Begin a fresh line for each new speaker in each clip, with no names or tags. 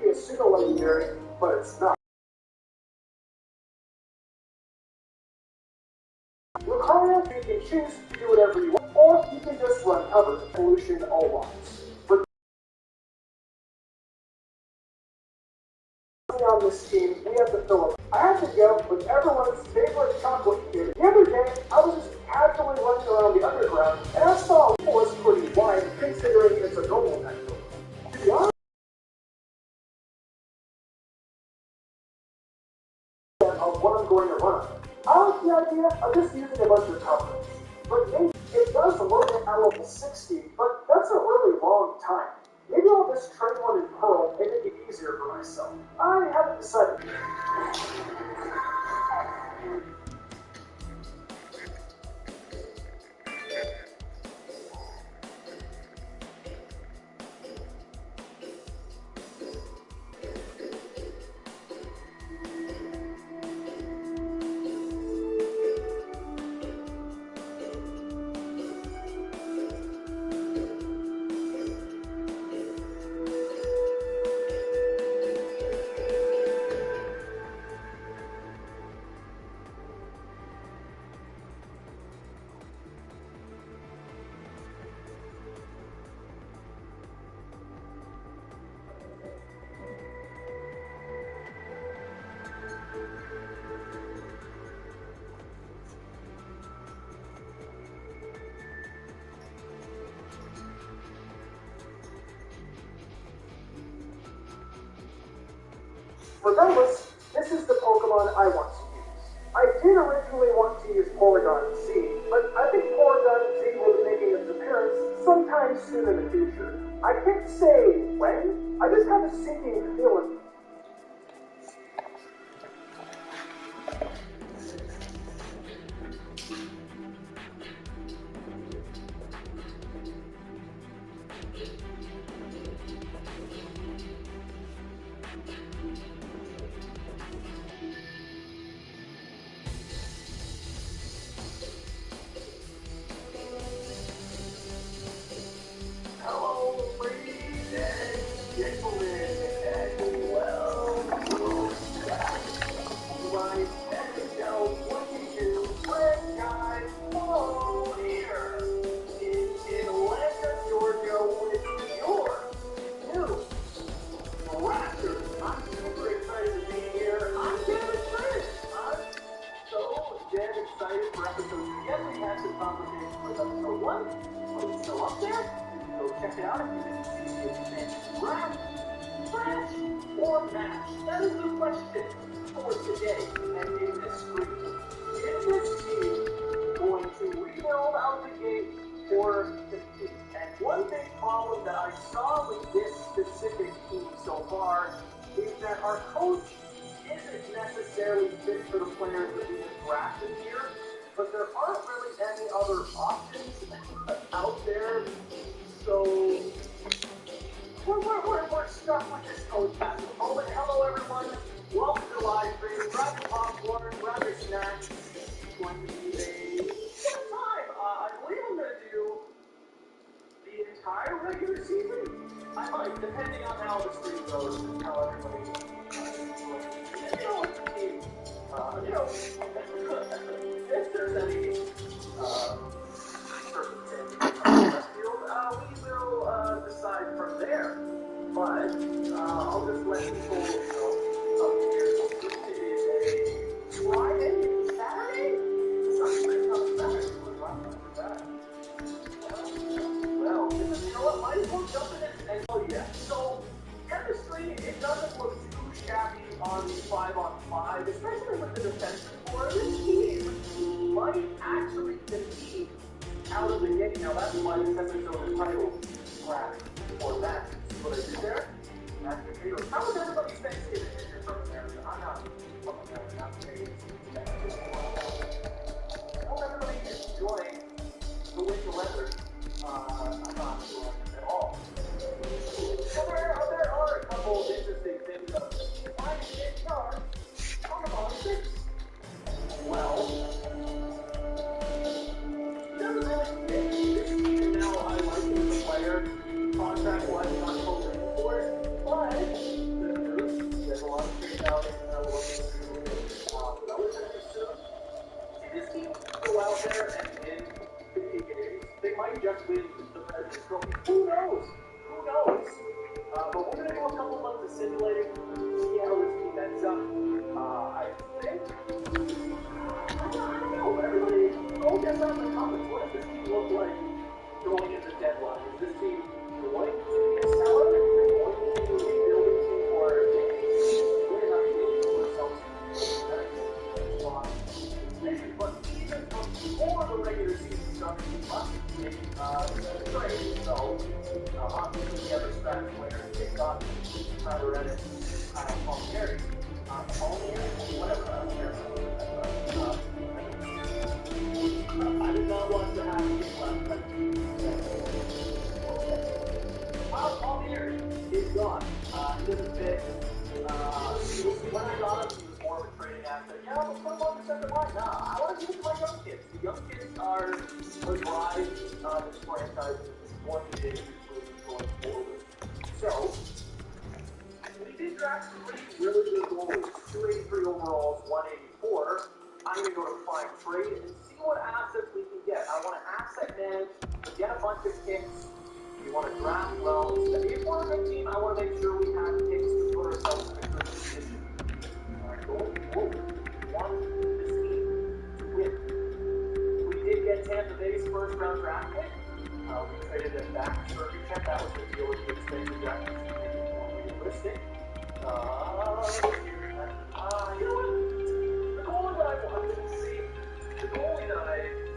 be a pseudo-legendary, but it's not. Require you can choose to do whatever you want, or you can just run cover. Evolution all wants. On this team, we have to fill up. I have to go with everyone's favorite chocolate kid. The other day, I was just casually running around the underground, and I saw it was pretty wide, considering it's a normal network. To be honest, of what I'm going to run. I like the idea of just using a bunch of covers. But maybe it does load at level 60, but that's a really long time. Maybe I'll just train one in Pearl and make it easier for myself. I haven't decided. Regardless, this is the Pokemon I want to use. I did originally want to use Porygon Z, but I think Porygon Z will be making its appearance sometime soon in the future. I can't say when, I just have a sinking feeling. Contract-wise, not totally for it, but Palmieri, whatever, I don't care. I did not want to have him left, but Palmieri is gone. He doesn't fit. When I got him, he was more of a trading asset. Yeah, let's put him on the second line. Nah, I want to give it to my young kids. The young kids are what drive this franchise one day going forward. So, we did draft three really good goalies, 283 overalls, 184. I'm going to go to find trade and see what assets we can get. I want to asset manage, get a bunch of picks. We want to draft well. If we're a good team, I want to make sure we have picks to put ourselves in a good position. Our goal want this team to win. We did get Tampa Bay's first round draft pick. We traded it back to Circuit. That was the deal with the extension draft. Realistic. You know what? The goalie that I wanted to see, the goalie that I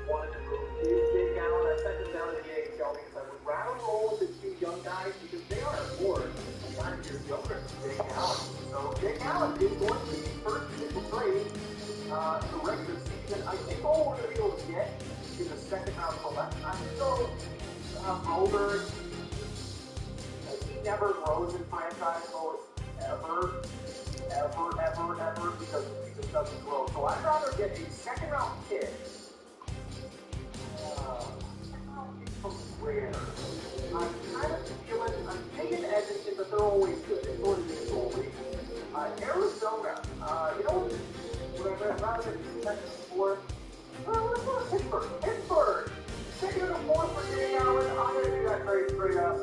wanted to move is Jake Allen. I sent him down to the AHL because I would rather roll with the two young guys because they are at war. 9 years younger than Jake Allen. So Jake Allen is going to be the first initial trade in the regular season. I think all we're going to be able to get is a second round select. I'm still Roller. He never grows in franchise mode ever, because he just doesn't grow. So I'd rather get a second round pick. From where? I'm kind of feeling, I'm digging Edmonton, but they're always good. They're sort of good goalie. Arizona, you know what I'd rather than second fourth? Let's go to Pittsburgh. Pittsburgh! Second and a fourth for Jake Allen. I'm going to do that trade straight up.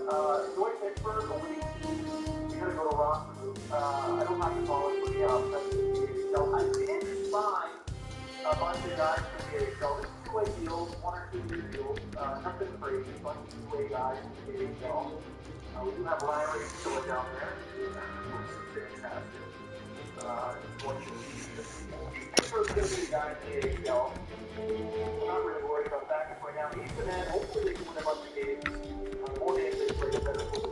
Enjoy Pittsburgh, but we're going to go to Ross. I don't have to call it for the AHL. I did sign a bunch of guys for the AHL. There's two-way deals, 1 or 2 year deals. Nothing crazy, a bunch of two-way guys in the AHL. We do have Riley still down there. That's fantastic. Pittsburgh's going to be a guy in the AHL. I'm not really worried about that right now. He's the man. Hopefully they can win a bunch of games. More games they play, the better for the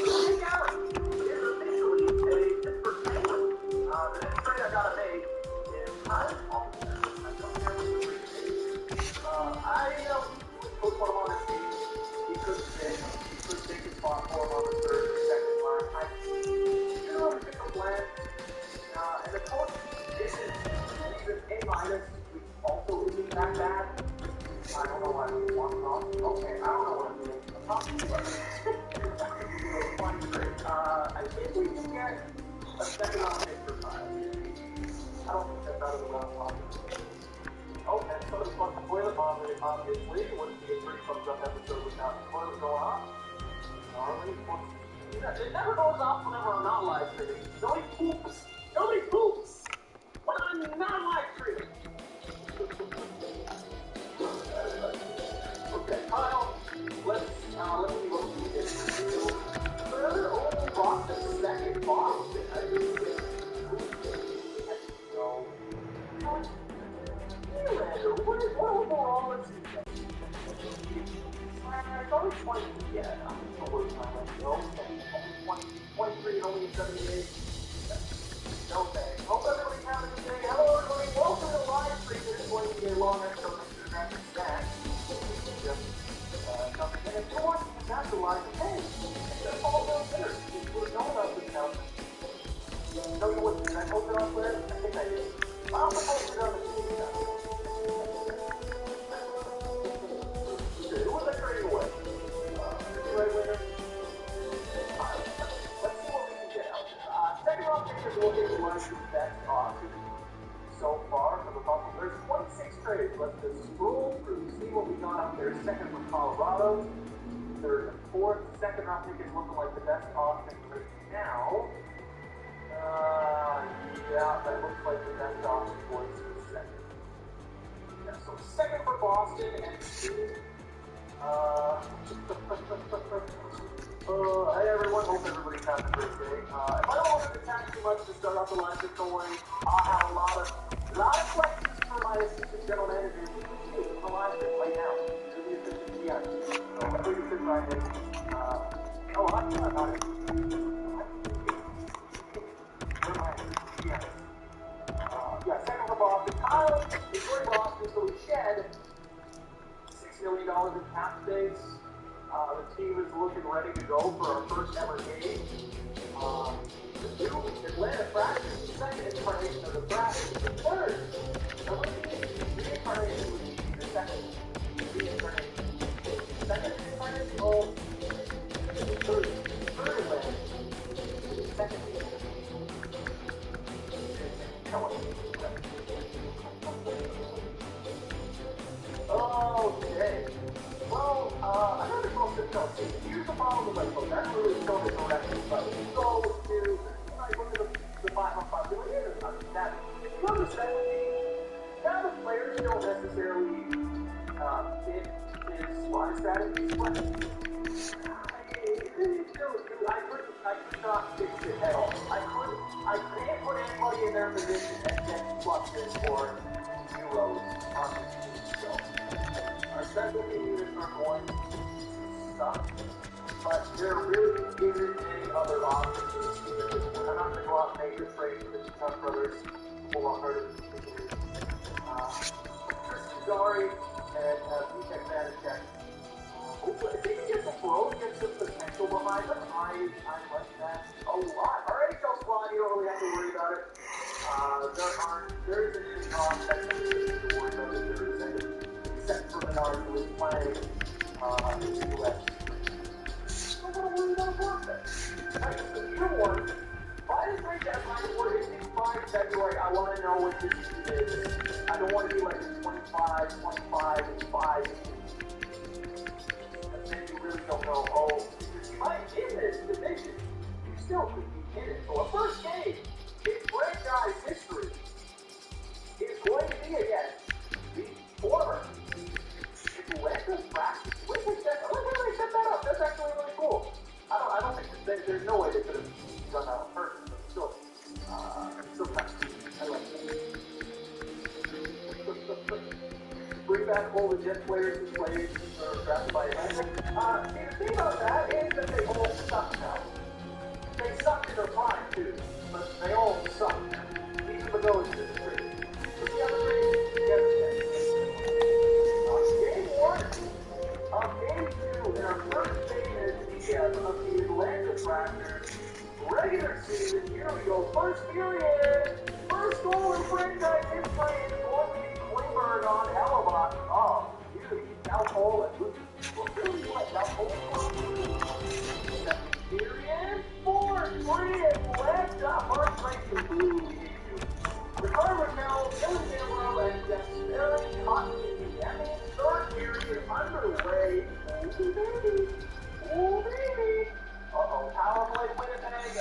Jake Allen is officially a Pittsburgh Penguin. The next trade I gotta make is I don't care what the trade is. I know he could put him on his team. He could take his spot for him on the third or second line. I don't pick a plan. And the coach isn't A-, which also isn't that bad. I don't know why we want to talk. Okay, I don't know what I'm doing. I'm talking about it. I think we can get a second round pick for 5. I don't think that's out of the round one. Okay, so it's fun to play the bomb, obviously. It wouldn't be a pretty thumbs up episode without the toilet going off. It never goes off whenever I'm not live streaming. Nobody poops. Nobody poops when I'm not live streaming. Okay, Kyle, let's see what we can do. Oh, Boston, second Boston. I didn't get no. What overall is it's only 20. Yeah, I'm working on it. Okay, 23 and only 78. No thanks. Hope everybody's having a good day. Hello, everybody. Welcome to the live stream. This is going to be a long episode of the Kraken Stack. And if you're watching this after live, hey, just follow those hitters. If you know about this now, tell you what, did I post it on Twitter? I think I did. I also posted it on the TV now. Who was I trading away? Right winner? Let's see what we can get out there. Second round pictures will get one of the best options so far for the Buffalo. There's 26 trades. Let's just scroll through, see what we got out there. Second from Colorado. Third and fourth. Second round pick is looking like the best option right now. Yeah, that looks like the best option for the second. Yeah, so second for Boston and hey everyone, hope everybody's having a great day. If I don't want to attack too much to start off the live, just don't worry. I'll have a lot of questions for my assistant general manager. Hey, it's the live stream right now. Do the assistant GM. So everybody sit right in. Oh, I'm Second from Boston. Kyle is going Boston, so we shed $6 million in cap space. The team is looking ready to go for our first ever game. The new Atlanta Kraken, the second incarnation of the Kraken, the third. The reincarnation would be the second reincarnation. Second incarnation, oh, third Atlanta. Second. Okay. Well, I'm not supposed to tell you. Here's the problem with my phone. That's really so direction. But we go to, I look at the 5-on-5. That, if you understand what now the players don't necessarily fit his squad strategy. But I could not fix it at all. I can't put anybody in their position and get fluxes or zeros on the team. So, our special team units are going to suck, but there really isn't any other options in this team at this point. I'm not going to go out and make the trade for the Chuck brothers. Hold on, harder than Tristan Dari and Vitek Vanacek. Hopefully, if they can get some growth, get some potential behind them, I like that a lot. Our NHL squad, you don't really have to worry about it. There isn't any prospect that you need to worry about it. There isn't, except for Menard, who is playing in the U.S. I'm not worried about a prospect. Right, so year one, by the time that my board is in 5 February, I want to know what this team is. I don't want to be like 25, 25, and 5. And you really don't know, because you might in this division, you still could be in it. So a first game in franchise history is going to be against the former Atlanta Kraken. Let's set that up. That's actually really cool. I don't think there's no way they could have done that on purpose, but still kind of cool. I like that. Bring back all the Jet players who played or drafted by Atlanta. The thing about that is that they all suck now. They sucked in their prime too, but they all suck now. Even the Goats is the trade. So the other trade, game 1 of game 2 in our first game as GM of the Atlanta Raptors. Regular season, here we go. First period. First goal in franchise history is going to be Klingberg on Hellebuck. Oh, dude, down hole and Luke. Well, really what? Down hole? Second period. 4-3 and left up. First place to blue. Ricardo now, Dylan Gamero, and Despairing Cotton. Third period underway. Oh, baby. Uh-oh, power play Winnipeg.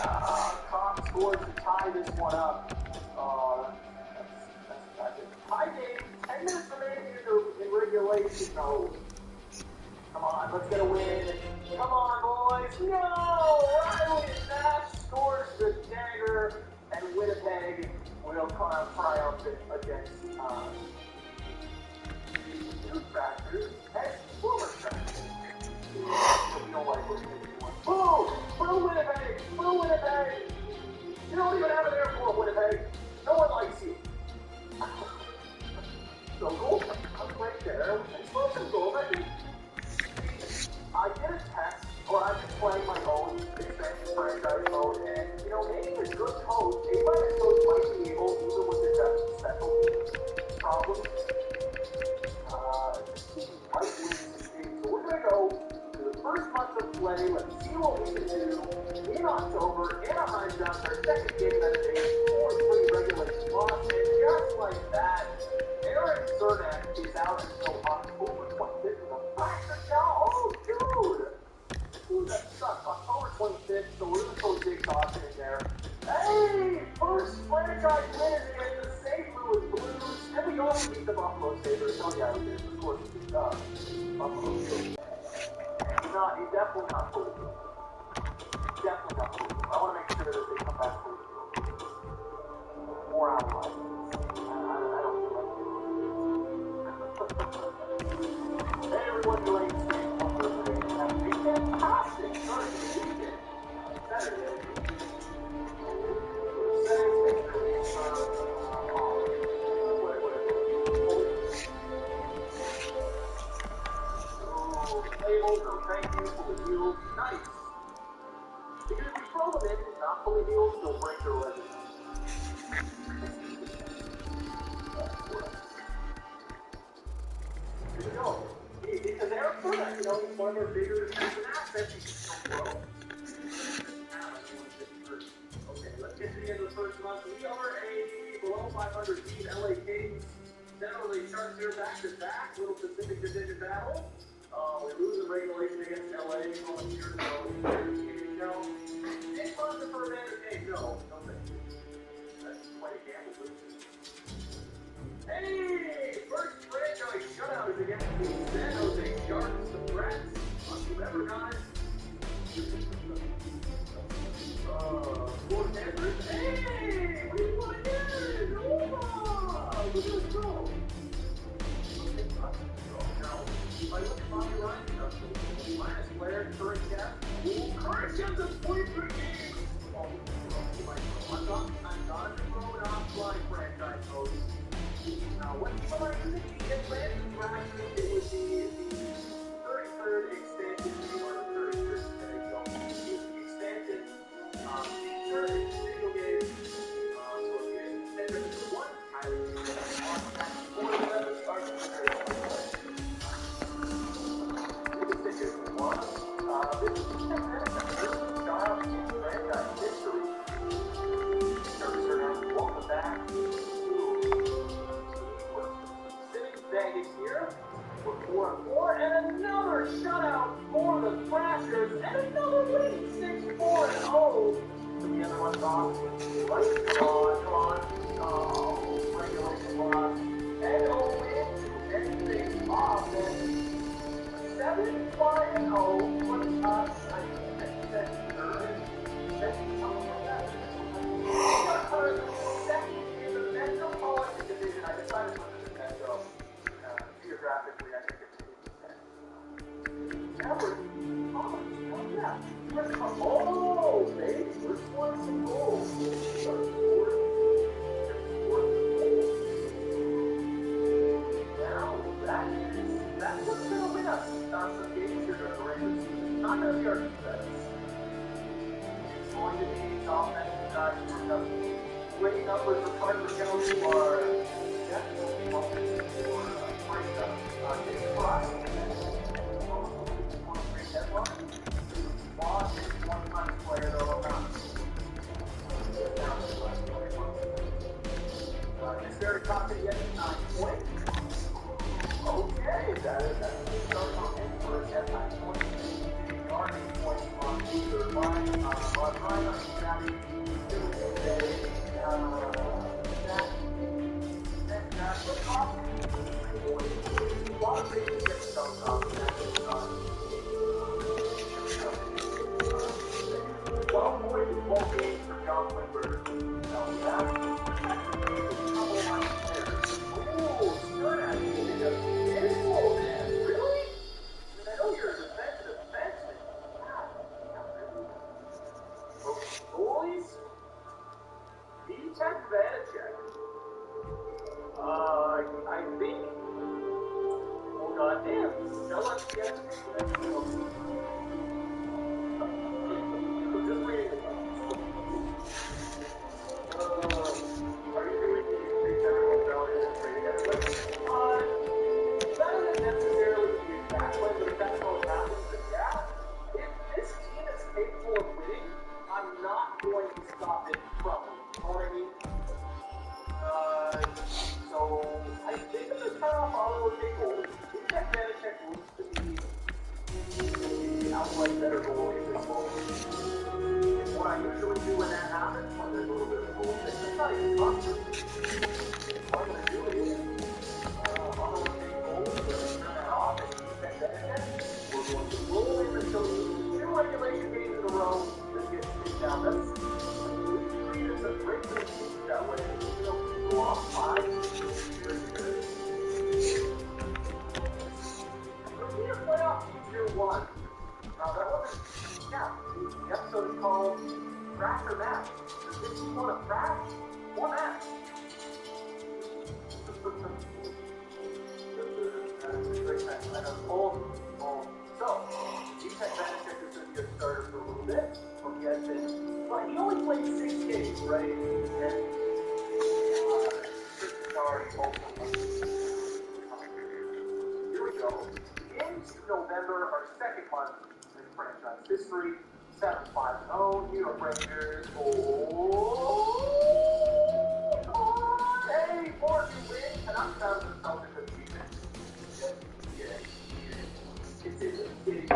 Cobb scores to tie this one up. That's tie game. 10 minutes remaining in regulation. No. Come on, let's get a win. Come on, boys. No! Riley Nash scores the dagger, and Winnipeg will come out triumphant against the Raptors and former Raptors. We don't like what Boo! Boo Winnipeg! Boo Winnipeg! You don't even have an airport, Winnipeg. No one likes you. So goal comes right there. We can score some goals. I did a test, or I've been playing my own expansion franchise mode, and maybe a good coach, maybe my coach might be able, even with the special problems, might win this game. So we're gonna go to the first month of play. Let's see what we can do in October. Anaheim down their second game that day, 4-3 regulation loss, and just like that, Eric Cernak is out until October 25th with a fractured jaw. Oh, dude! Ooh, that sucks. October 25th, so we're going to throw Jake Dawson in there. Hey! First franchise win in the St. Louis Blues. And we also beat the Buffalo Sabres. Oh, yeah, we did. Of course, we beat Buffalo Sabres. He's definitely not fully good. Definitely not fully good. I want to make sure that they come back fully good. 4 hour life. I don't feel like it. Hey, everyone, you're late. Have a fantastic start to the weekend. Problem is, not fully healed, they'll break their leg. Here we go. Because Eric Burnett, you know, he's one of our bigger defensive assets. He can still throw. Okay, let's get to the end of the first month. We are a below 500 team, LA Kings. Generally, Sharks here back to back. Little Pacific Division battle. We lose in regulation against LA almost years ago. No. Any fun for a man game? No. No thank you. That's quite a gamble. Hey! First franchise shutout is against the San Jose Sharks. The threats on whoever got it. Fort Everett. Hey! We won again! Opa! Look at us go! Now, if I look at Bobby Ryan, minus Blair, current cap. Current cap's a 43 games! I'm not throwing off flying franchise mode. Now, what am I using? The Atlantic Thrashers, it would be the 33rd expansion, or the 33rd expansion, feature in video games. So if you didn't send it to one, highly recommend 47 starts with their this is one. This is the style in franchise history. Welcome back. Vegas here with 4-4 and another shutout for the Thrashers and another win, 6-4-0. The other one's off. Come on. Oh, regulation loss. And a win to anything off. And 7-5-0 puts us, I think that's third. Something like that. We got our second in the Metropolitan Division. I decided to put the Metro. Geographically, I think it's Everett. Oh, yeah. Oh, baby, we're scoring some goals. Now, that's what's going to win us. Some games here during the regular season. It's not going to be our defense. It's going to be offensive guys who are winning numbers for Parker County who are definitely offensive for Very confident yet 9 points. Okay, that's a start on him for at 9 points. The yard 8 points on either line. But right on the traffic, I think. Oh goddamn! Now let's get. Just reading. Are you doing these everyone's value and trading everybody? That isn't necessarily the exact way, but if that's how it happens, then yeah. If this team is capable of winning, I'm not going to stop it from winning. You know what I mean? So I think I'm going to turn off all those big goals. We check looks to be outright better goal in this goal. And what I usually do when that happens, when there's a little bit of a goal, it's not even constant. What I'm going to do is, on those big goals, we're going to turn that off and keep that benefit. We're going to roll in until 2 regulation games in a row. This gets kicked down. That's a great thing to keep that way. You know, go off 5. Playoff year 1. Now that wasn't, the episode is called Thrash or Match. Does this team want to thrash or match? Great match. I know. So, G-Tech Vanishek is going to be a starter for a little bit. Hope you guys been he only played 6 games, right? And here we go. Into November, our second month in franchise history. 7-5-0, New York Rangers. Oh, come on! Hey, 4-2 win, and I'm proud of the Celtics achievement. It's in the city.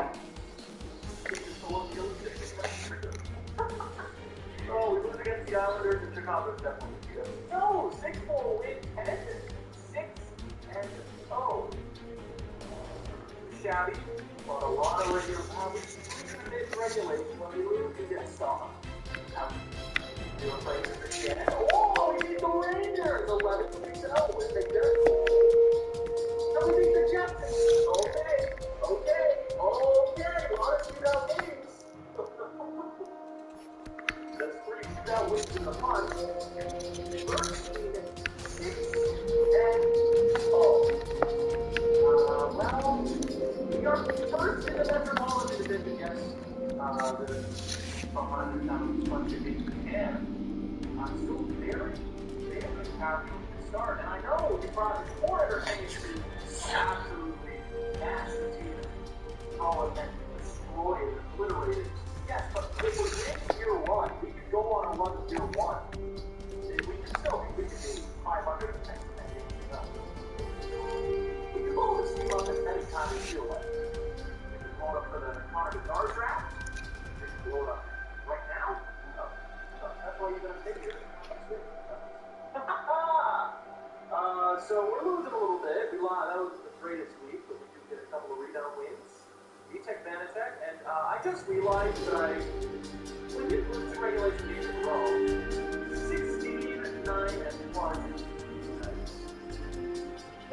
Oh, we lose against the Islanders and Chicago's definitely beat us. No, 6-4 win, and 6-0. Shabby, but a lot of regular powers. Regulation when we lose, we get stopped. New York Rangers again. Oh, we beat the Rangers! 11-0 with Big Dirk. And we beat the Jets. Okay. A lot of shootout games. That's 3 shootout wins in the month. 13-6-0. Well, we are first in the Metropolitan Division, yes. The 100,000 punch in Japan. I'm still very happy with the start. And I know the product is more entertaining to absolutely mash the team, throw it and destroy it, obliterate it. Yes, but if we're in year 1, we could go on a run to year 1. And we could be 500 and next we could blow this team up as many times as you feel like. We could blow it up for the Connor Bedard draft. We could blow it up right now. No. That's why you're going to take it. So we're losing a little bit. That was the greatest week, but we did get a couple of rebound wins. VTech, Vanatech, and I just realized that when you lose 2 regulation games in a row, 16-9-1.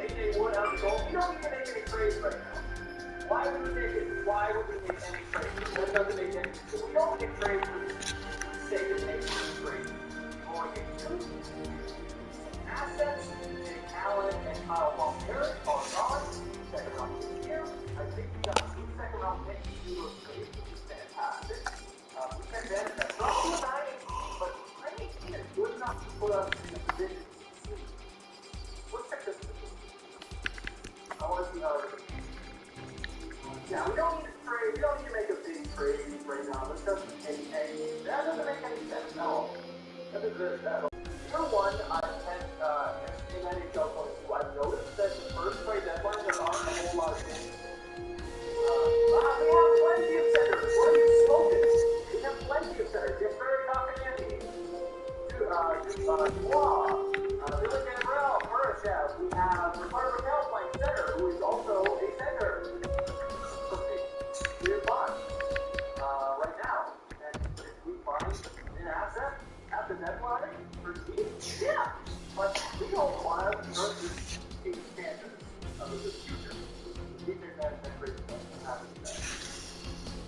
AJ Wood out of the goal. We don't need to make any trades right now. Why would we make any trades? That doesn't make any sense. If we don't make trades for the sake of making trades, we're going to get 2 assets. Allen and Kyle Palmieri are gone. Second round this year. I think we got 2 second round picks to do those trades, which is fantastic. We can advantage that. Not too nice, but I think he is good enough to put us in a position to succeed. Let's check this out. I want to see how it is. Yeah, we don't need to trade. We don't need to make a big trade right now. This doesn't make any. That doesn't make any sense at all. That is that. Year 1, in NHL 22, I've noticed that the first trade deadline there aren't a whole lot of things. We have plenty of centers. What are you smoking? We have plenty of centers. It's very confident. Billy Gambrell, Murashev. We have Ricardo Raquel playing center, who is also a center. We're fine right now. And if we find an asset at the deadline for Steve, yeah. But we don't want to hurt this team standards of the future. We think that great stuff.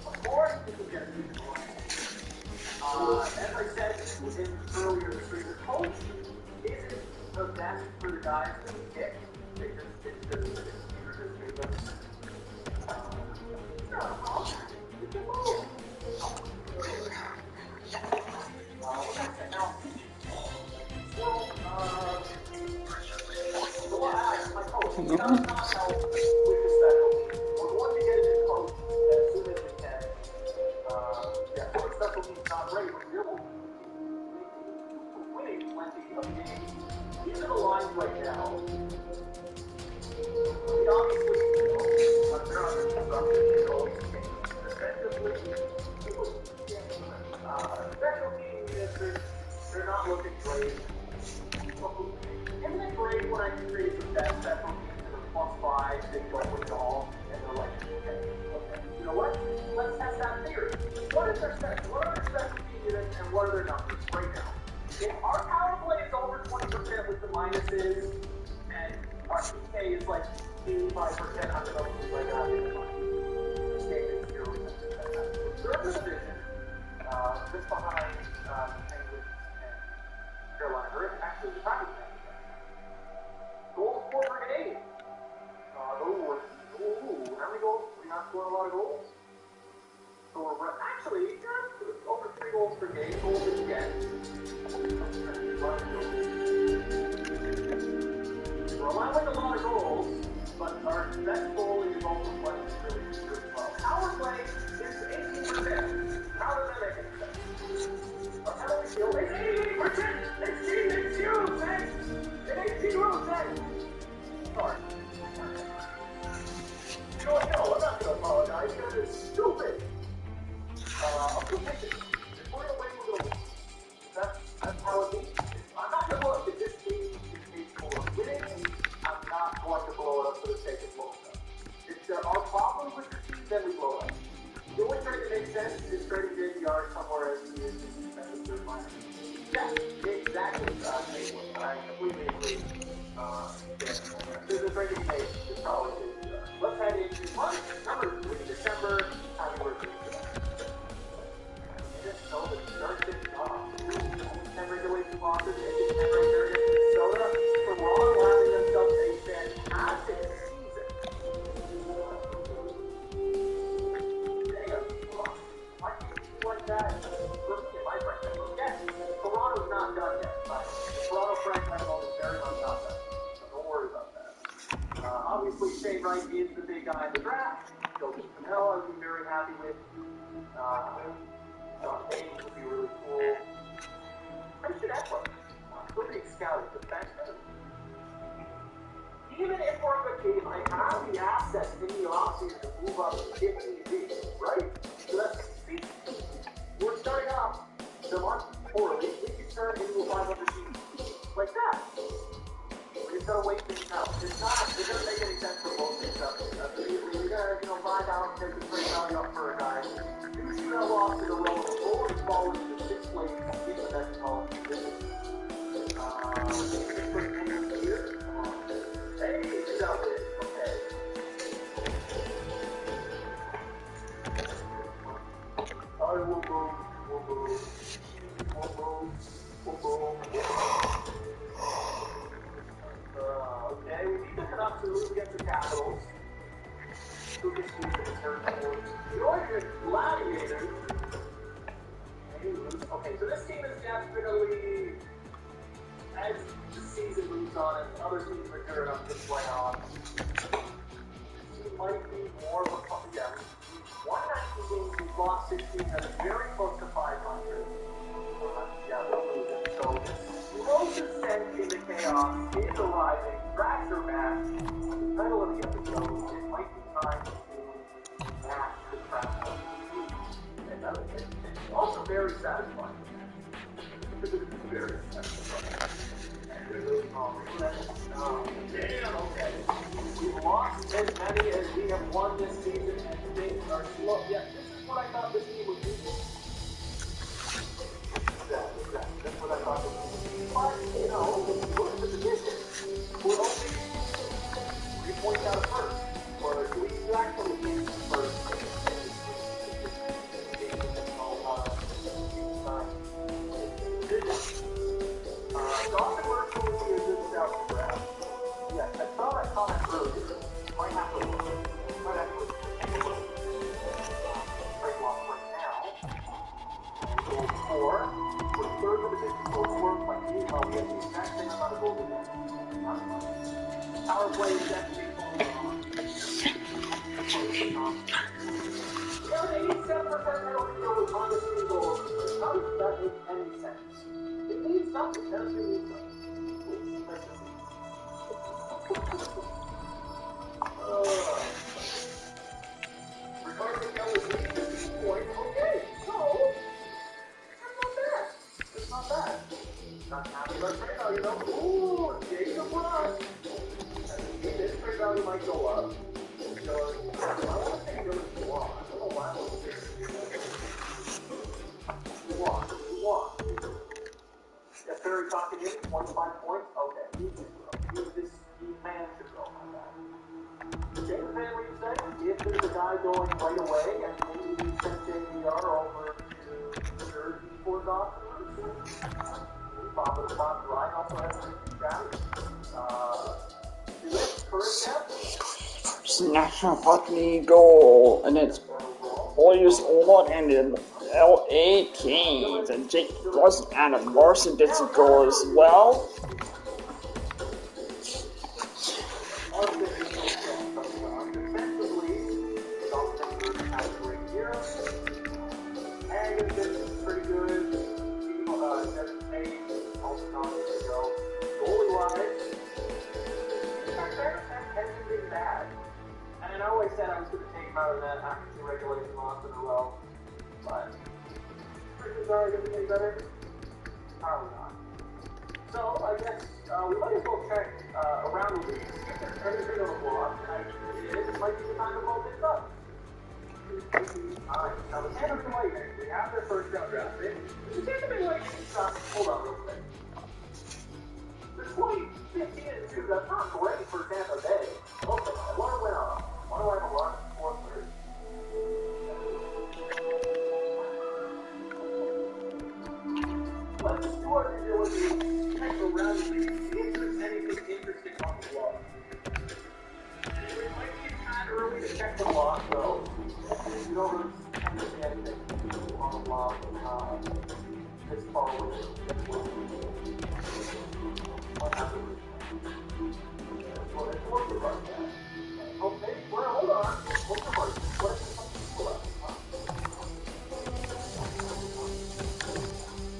Of course, this will get a huge one. As I said earlier in the stream, the coach isn't the best for the guys that we pick. It's just We're going to get it in coach as soon as we can. For special teams not great, but still winning plenty of games. These are the lines right now. We obviously they're under construction, defensively, special team units, they're not looking great. Isn't it great when I can create some best special teams that are +5, they go with all, and they're like, okay, you know what? Let's test that theory. What are their special team units and what are their numbers right now? If our power play is over 20% with the minuses, and our PK is like 85%, I'm going to lose like that in the line. This game is 0%. Third division, just behind Penguins and Carolina. They're actually the Kraken. Goals for per game. How many goals? We're not scoring a lot of goals. So we're actually over 3 goals per game, goals against. We're allowing a lot of goals, but our best goal is also playing really well. Power play is 18%. How does that make any sense? Our penalty kill is 88%. It's huge, man. It's 18%. Sorry. You know what? No, I'm not going to apologize because it's stupid. If we're going to win, we're going to win. That's how it is. I'm not going to look at this team. It's for winning. I'm not going to blow it up for the sake of blowing it up. If there are problems with the team, then we blow it up. The only trade that makes sense is trading JVR somewhere as he is as a third liner. Yeah, exactly. I completely agree. There's a trade to be made. It's probably JVR. Let's head into month number 3, December. Happy birthday. Just know that start things off. 10 regulation losses, and 10 right there against Minnesota. For Ron allowing themselves a fantastic season. Why can't you do like that? For me and my friend, yes, Toronto's not done yet. But Toronto franchise is very much not done. So don't worry about that. Obviously, Shane Wright is the big guy in the draft. Joseph Canella, I'd be very happy with. John Payne would be really cool. Christian Eckler, still being scouted defenseman. Even if we're a good team, I have the assets in the offseason to move up if need be, right? So that's speed. We're starting off the month poorly. We can turn into a 500 team like that. We just gotta wait things out. It doesn't make any sense for both things up. We gotta, buy down, take the trade value up for a guy. Do shootout loss in a row, always fall into the 6th place in the next column. Hey, you got it. Okay. I will move. Okay, we need to cut up to lose against the Capitals. Who gets to the third forwards? The Oilers Gladiators. Okay, so this team is definitely, as the season moves on and other teams are gearing up to play on, this team might be more of a fun. Yeah, we've won 19 games, we've lost 16, and it's very close to 500. Yeah, we'll lose it. So close descent into chaos is arriving. Drafts are back. The title of the episode, it might be time to match the draft. It's also very satisfying. Very satisfying. Damn, okay. We've lost as many as we have won this season, and things are slow. Yeah, this is what I thought this team would do. Exactly. That's what I thought this team would do. But, look at the position. We're only 3 points out of first. Or at least actually in first. Dawson Mercer would be a good scout draft. Yeah, I saw that comment earlier. Might have to look. Might have to look. Right now. Goal 4. We're third in the division. Goal 4. Like we have the exact same amount of goals again. Power play is definitely we have an 87% penalty kill with -3 goals. How does that make any sense? It means nothing. That doesn't mean nothing. Regarding Kelly's lead, 15 points. Okay, so that's not bad. Not happy about trade value, Ooh, Jacob went up. This trade value might go up. Because I want to say really long. I don't know why I was there. We won. Yeah, Perry talking in, 25 points. Okay, he man should go on that. James Van Reed said, if there's a guy going right away, and maybe we send JVR over to Jersey for Dawson. Bob of the Bob Ryan also has a draft.
National Hockey League goal, and it's all used all ended. L18, and Jake wasn't Adam Larson did some goal as well.
And I always said I was going to take him out of that after 2 regulation loss in a row, but Christians are going to be better? Probably not. So I guess we might as well check around the league, see if there's anything on the block, and it might be the time to blow things up. Alright, now the Tampa Bay Lightning, we have their first round draft pick. The Tampa Bay Lightning, hold on real quick. The 2015-2, that's not great for Tampa Bay. Okay, I want to win on. I want to have a lot of fourth third. Let's just do our due diligence, check around the league, see if there's anything interesting on the block. It might be kind of early to check the block, though. You don't really see anything on the block this far away. What happened? Well, it's worth the broadcast. Okay, well, hold on. What's the mark? What is the pull up?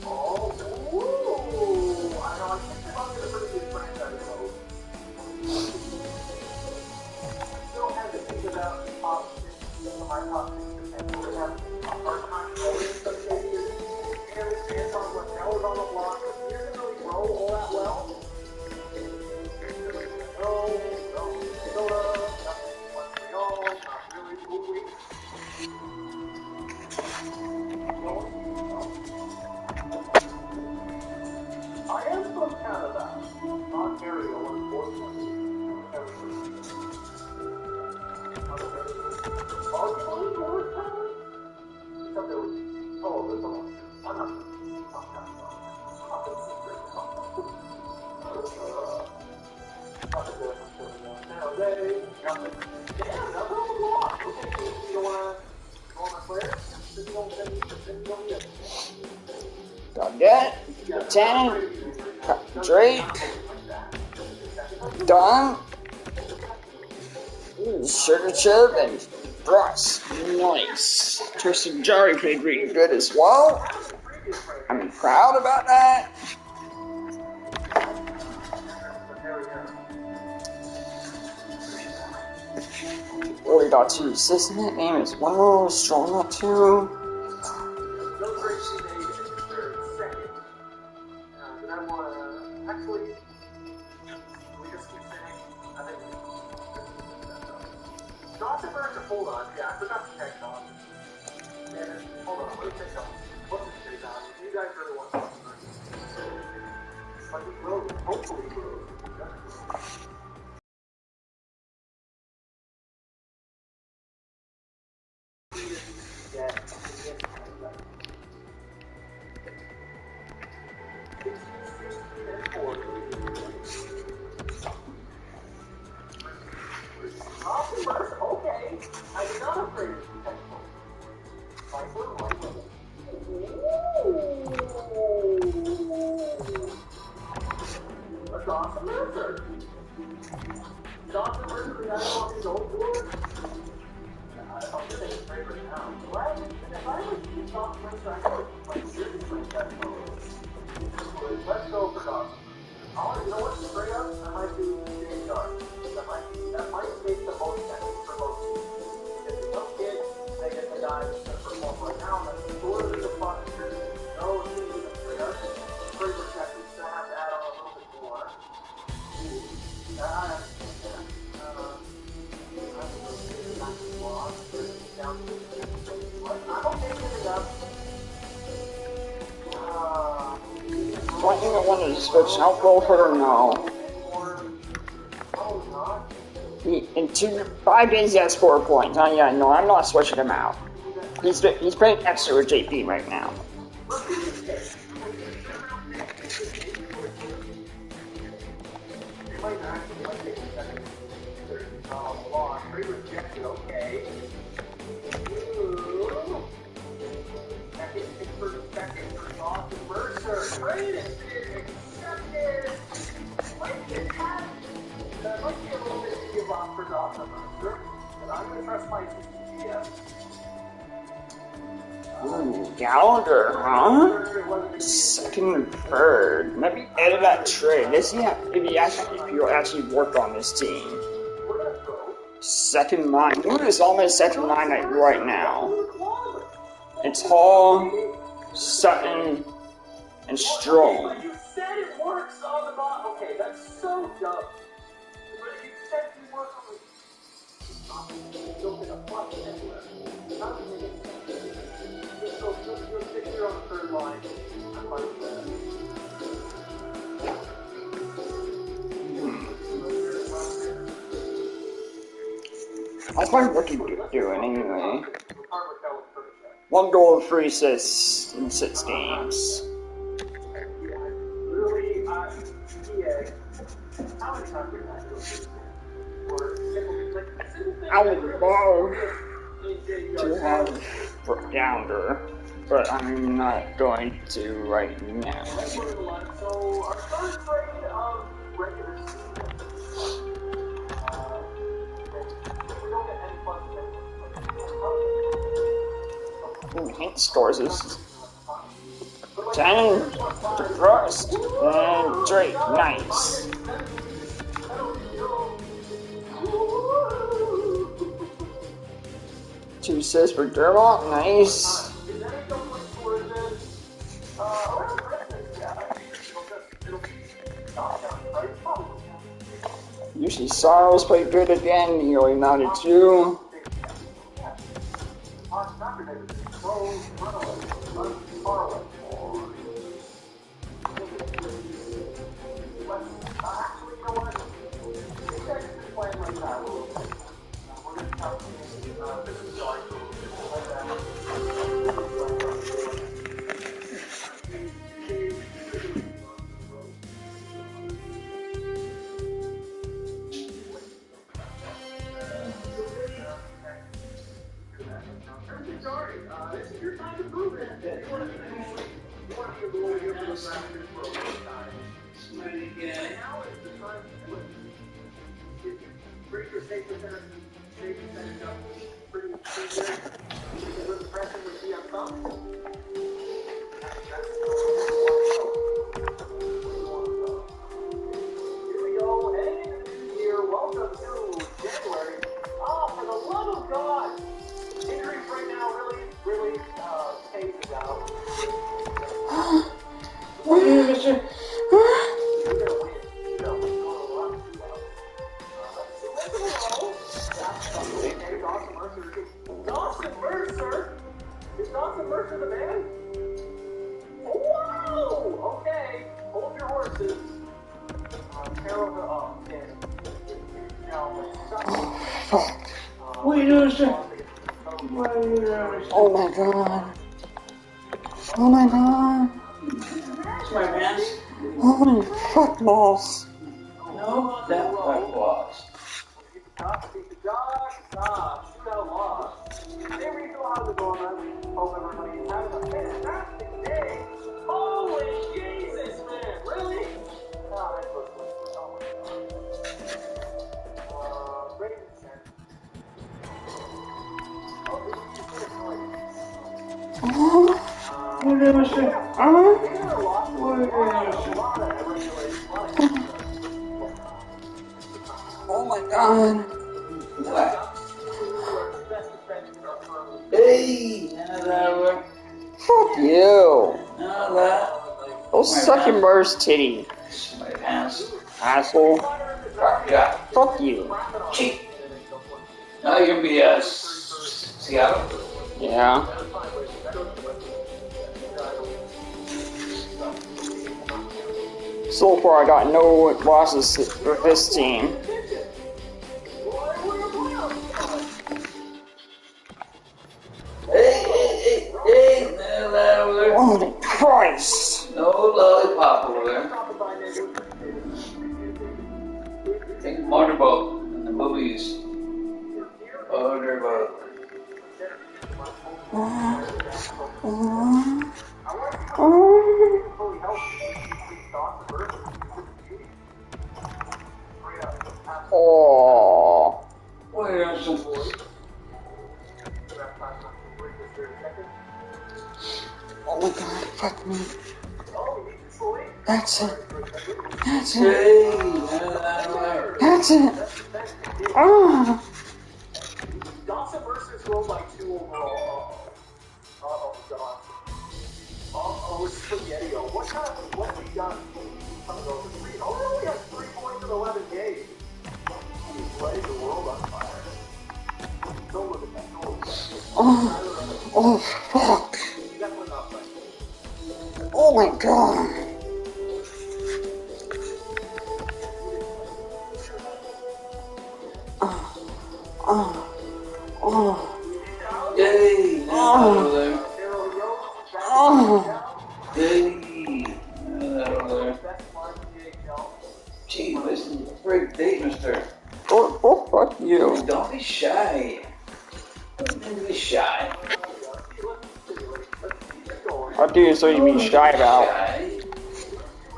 Oh, ooh! I know, I think they're going to get a pretty good franchise mode. Still hesitant about top 6, my top 6 potential. They have a hard time growing some cases. And the stance on what now is on the block, but he doesn't really grow all that well. I am from Canada, Ontario, unfortunately. Arguably, North Canada? Except there was, there's a lot. I'm not
Got that. Lieutenant. Drake. Don. Sugar Chub and Bruss. Nice. Tristan Jarry played really good as well. I'm proud about that. Really got 2 assists in that game as well. Strong up too.
Hold on, yeah, I forgot to check on. Hold on, let me check on. What's his face on? You guys really want to but he grows, hopefully grows. Okay, I did not upgrade his potential. That's awesome answer. Dr. Mercer, the guy on his own board? I'm just saying straight right now. Why? If I was to Dr. Mercer, I would like seriously that photo. Let's go for Dr. You know what? Straight up, I might do James Dark. That might make the most sense for both teams. If the young kid, they get the guy that's going to perform right now, and that's sort of the spot that you're no, it's even straight up. Pretty protected, so I have to add on a little bit more. I'm okay giving up.
Don't you even want to switch out Goldfoot or no? In 5 days he has 4 points. Oh yeah, no, I'm not switching him out. He's playing extra with JP right now.
Great, it's been accepted. Might be a little bit to give off for Dawson, sir. But I'm going to trust my GM.
Ooh, Gallagher, huh? Second and third. Maybe edit that trade. Let's see if you actually work on this team. Second line. Who is on the second line right now? It's Hall, Sutton, and Strong.
You said it works on the bottom. Okay, that's so dumb. You said it works on the don't get a fuck anywhere. Not to make it so you'll stick here on the third line. I'm fine with that.
That's my rookie doing anyway. 1 goal and 3 assists in 6 games.
Really, how many times did that go?
I would love to have Gallagher, but I'm not going to right now.
So, our third trade of regular season. We don't get any fun.
Hint scores is 10 to Frost and Drake, nice. 2 assists for Dermott, nice. Usually Sorrows played good again, he only mounted 2. Oh my god. Oh my god.
My man.
Holy fuck balls.
No, that fuck was.
Hope everybody's having a fantastic day. Holy Jesus, man. Really?
Oh my god.
What? Hey, now that work.
Fuck you.
Now that.
Go suck your mother's titty,
My pants.
asshole.
Fuck yeah.
Fuck you.
Cheap. Now you're gonna be Seattle.
Yeah. So far, I got no losses with this team.
Hey, now that work.
Holy Christ!
No lollipop over there. Think motorboat in the movies. Motorboat.
That's it. That's it. That's it. Oh.
Dawson versus rolled by 2 overall. Oh, God. Spaghetti. What kind of what we got coming over 3? Oh, we only have 3 points in 11 games. He's lighting the world on fire. Don't look at that. Don't look at that.
Oh, fuck. Oh my God.
Yay!
Oh.
Yay! Gee, listen, for a date, mister.
Oh, fuck you.
Don't be shy. Don't be shy.
I'll do you so you be shy about.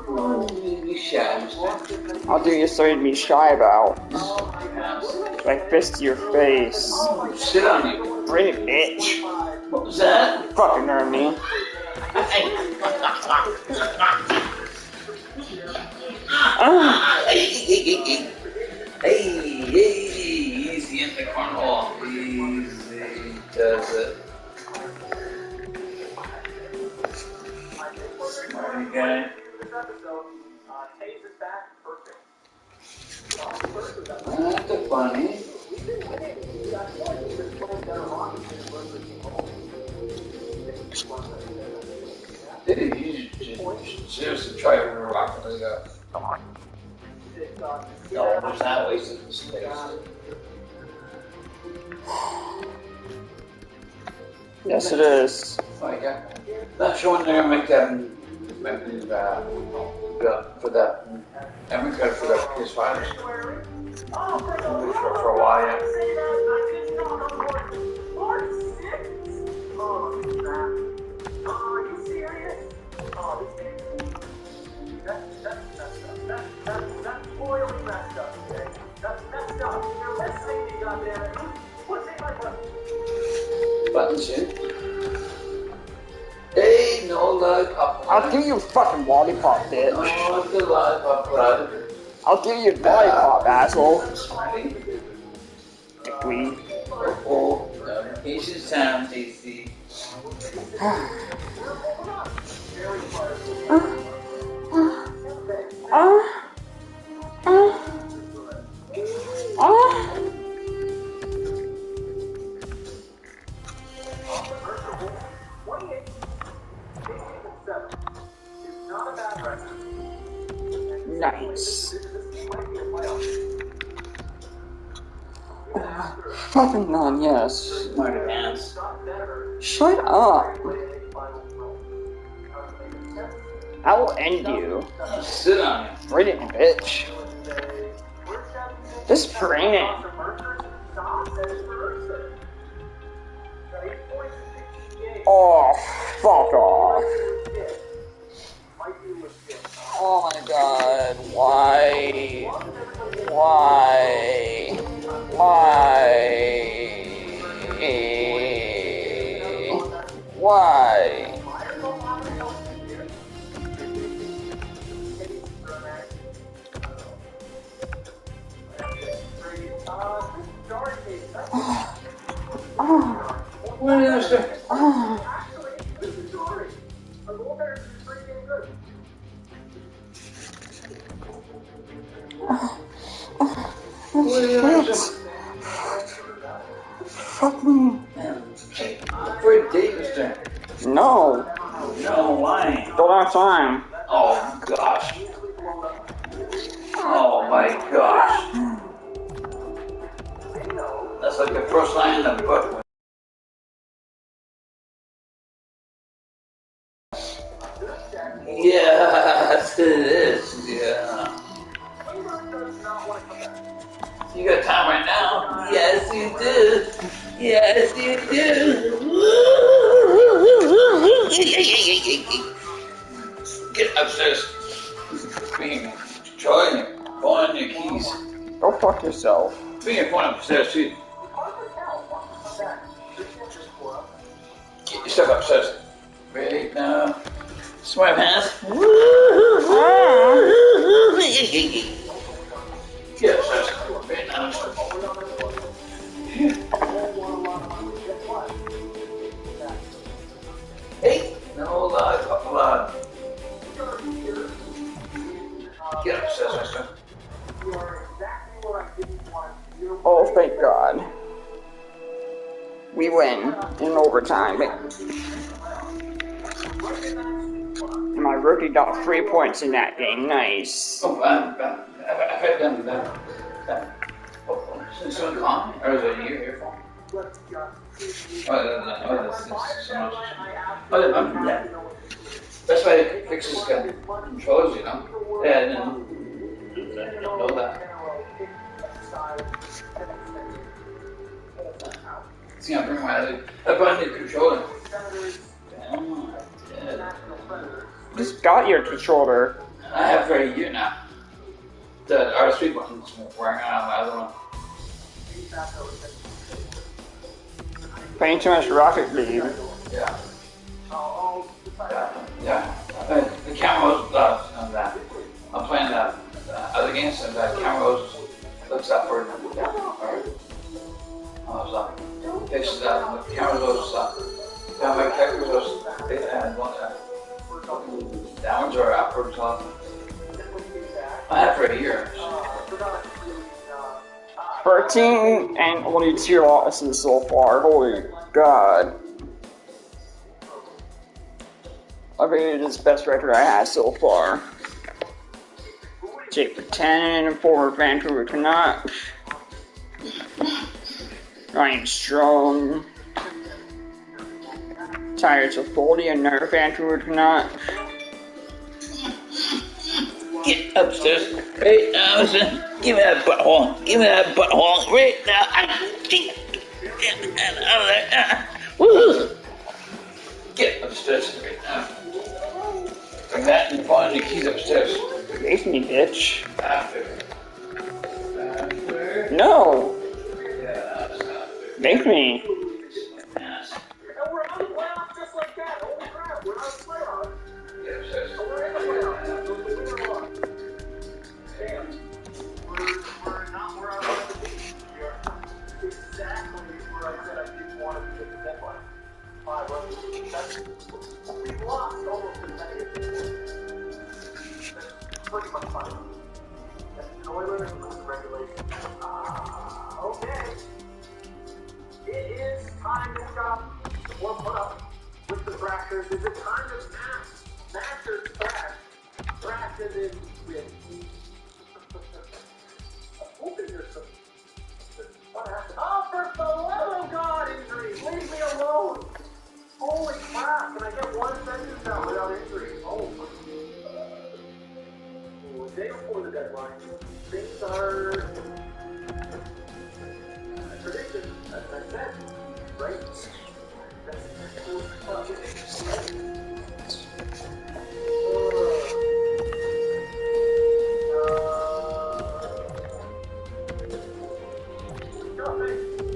Don't be shy, mister.
I'll do you so you be shy about. Like fist to your face.
Sit on you.
Bring it, bitch.
What was that?
You fucking heard me.
Hey, easy in the cornhole. Easy does it. Smarty guy. That's a funny. Dude, you should seriously try to rock it up. No, there's not wasting space.
Yes, it is.
Like, not sure when they're gonna make that for that. Everett got it for that PS5. For a while, yeah.
Are you serious? Oh, this game. That's royally messed up, okay? That's messed up. You're listening to me, goddammit. What's in my button?
Button shit. Hey, no lollipop.
I'll give you a fucking lollipop, bitch.
No, the lollipop blood.
I'll give you a lollipop, asshole. Dickweed.
Oh, notifications time, DC.
Nice. Fucking none, yes.
Smarty pants.
Shut up. I will end you.
Sit on it.
Bring it, bitch. Just bring it. Oh, fuck off. Oh my God, why? Why? Why? Why?
What is it?
Fuck me.
For a date, mister.
No.
No, why?
Don't have time.
Oh, gosh. Oh, my gosh. That's like the first line in the book. Yes, it is. Yeah. You got time right now? Yes, you do. Yes, you do. Get upstairs. Being Troy, phone on your keys.
Go fuck yourself.
Bring your phone upstairs too. Get your stuff upstairs. Ready now? Sweatpants. Yes, that's very nice. Hey, no lie, papa lie. Get upstairs, mister.
Oh, thank God. We win in overtime. And my rookie got 3 points in that game. Nice.
Oh, I've had that. Since when gone? Or is it a year here for? That's why it fixes controls, you know? Yeah, I didn't know that. See, I bring my brand new controller.
Just got your controller.
I have for a year now. The R3 button's wearing out on my other one.
Playing too much Rocket League.
Yeah. Yeah. The camera on that. I'm playing that other games and that camera looks upward. Yeah. Alright. Fixes that. The camera goes up. Yeah, my character goes downwards or upwards. I have for a year.
13 and only 2 losses so far. Holy God. I think it is the best record I had so far. Jake for 10 and 4 Vancouver Canucks. Ryan Strong. Tires of 40 and another Vancouver Canucks.
Get upstairs right now, son. Give me that butthole. Give me that butthole right now. Get out of there. Woo! Get upstairs right now. Bring that and find the keys upstairs.
Face me, bitch.
After.
No!
Yeah, that's after.
Make me.
Yes.
And we're on the playoffs just like that. Holy crap, we're on the playoffs.
Get upstairs.
We're in the playoffs. Damn. We're not where I wanted to be. We are exactly where I said I didn't want to be at the deadline. 5 runs. We've lost almost as many as pretty much 5 runs. That's the Oilers and the regulation. Okay. It is time to stop or put up with the Thrashers. Is it time to smash or thrash? Thrash as in win. I'm hoping there's some what happened. Oh, for the love of God, injuries! Leave me alone! Holy crap! Can I get one sentence out without injuries? Oh, a day before the deadline, things are predicted, as I said, right? No, thanks.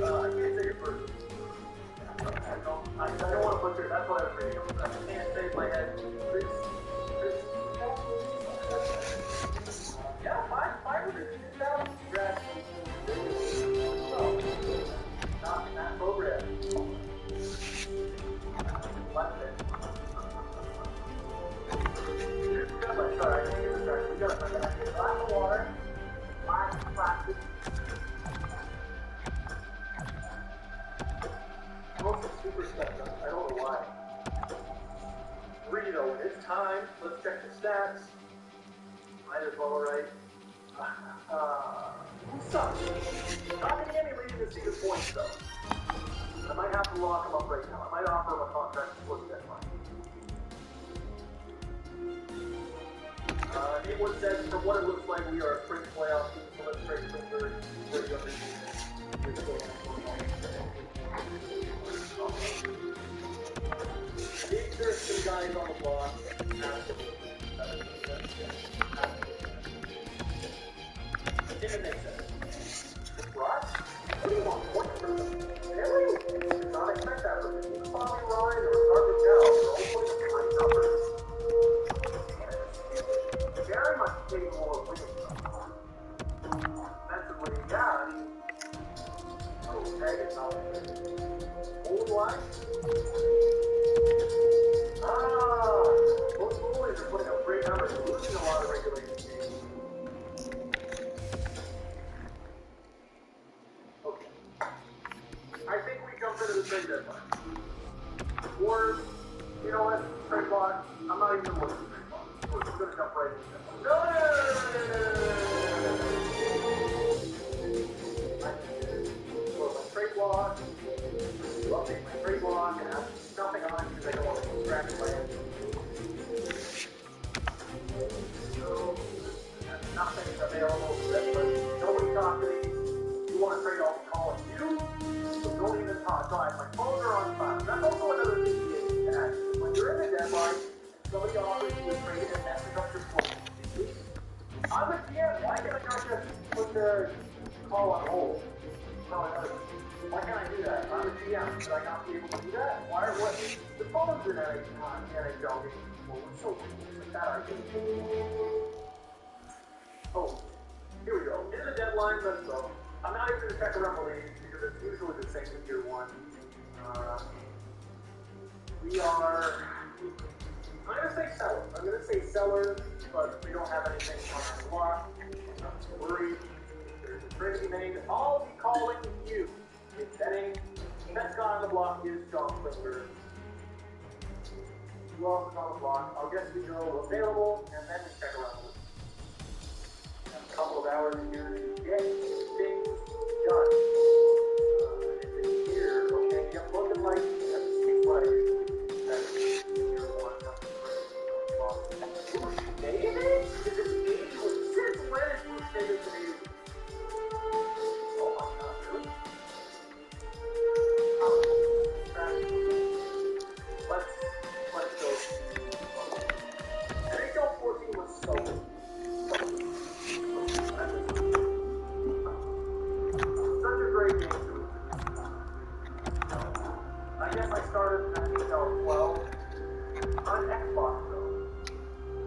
I can't say it first. I don't want to butcher it. That's what I was reading. I can't say it in my head. Yeah, 502,000 drafts. Not in that program. Left it. Sorry, I can't get distracted. We got a glass of water, glass of plastic. Also super special. I don't know why. Reno, it's time. Let's check the stats. Might as well, right? Who sucks? Not getting any leading to see the points, though. I might have to lock him up right now. I might offer him a contract before the deadline. Anyone says, from what it looks like, we are a fringe playoff team, so let's trade for third. There's some guys on the block. Didn't make sense. What? What do you want? What? Really? Did not expect that from him. Bobby Ryan or Garbage Down. They're all putting up high numbers. trade block. You update my trade block and have nothing on it because I don't want to be distracted by it. So, nothing's available. Nobody talk to me. You want to trade, I'll be calling you. So don't even talk. So my phones are on silent. That's also another thing you can add. When you're in a deadline, somebody offers you a trade and message up your phone. I'm a GM. Why can't I not just put the call on hold? Why can't I do that? I'm a GM. Should I not be able to do that? Why? What? The phones in NHL games. Well, it's so cool. It's that idea. Oh, here we go. In the deadline, let's go. I'm not even going to check around the league because it's usually the same in year one. We are. I'm going to say seller. I'm going to say seller, but we don't have anything on our block. I'm not too worried. There's a trade to be made. I'll be calling you. If that ain't, that guy on the block is John Clifford. Who else is on the block? I'll guess we go available, and then we check around the list. A couple of hours here to get things done. If it's here, okay, yep, looking like that seems like that's year one. David? Is it David? Since when is he David to me? Oh my god, really? Let's go. NHL 14 was so good. Such a great game. I guess I started in NHL 12 on Xbox though.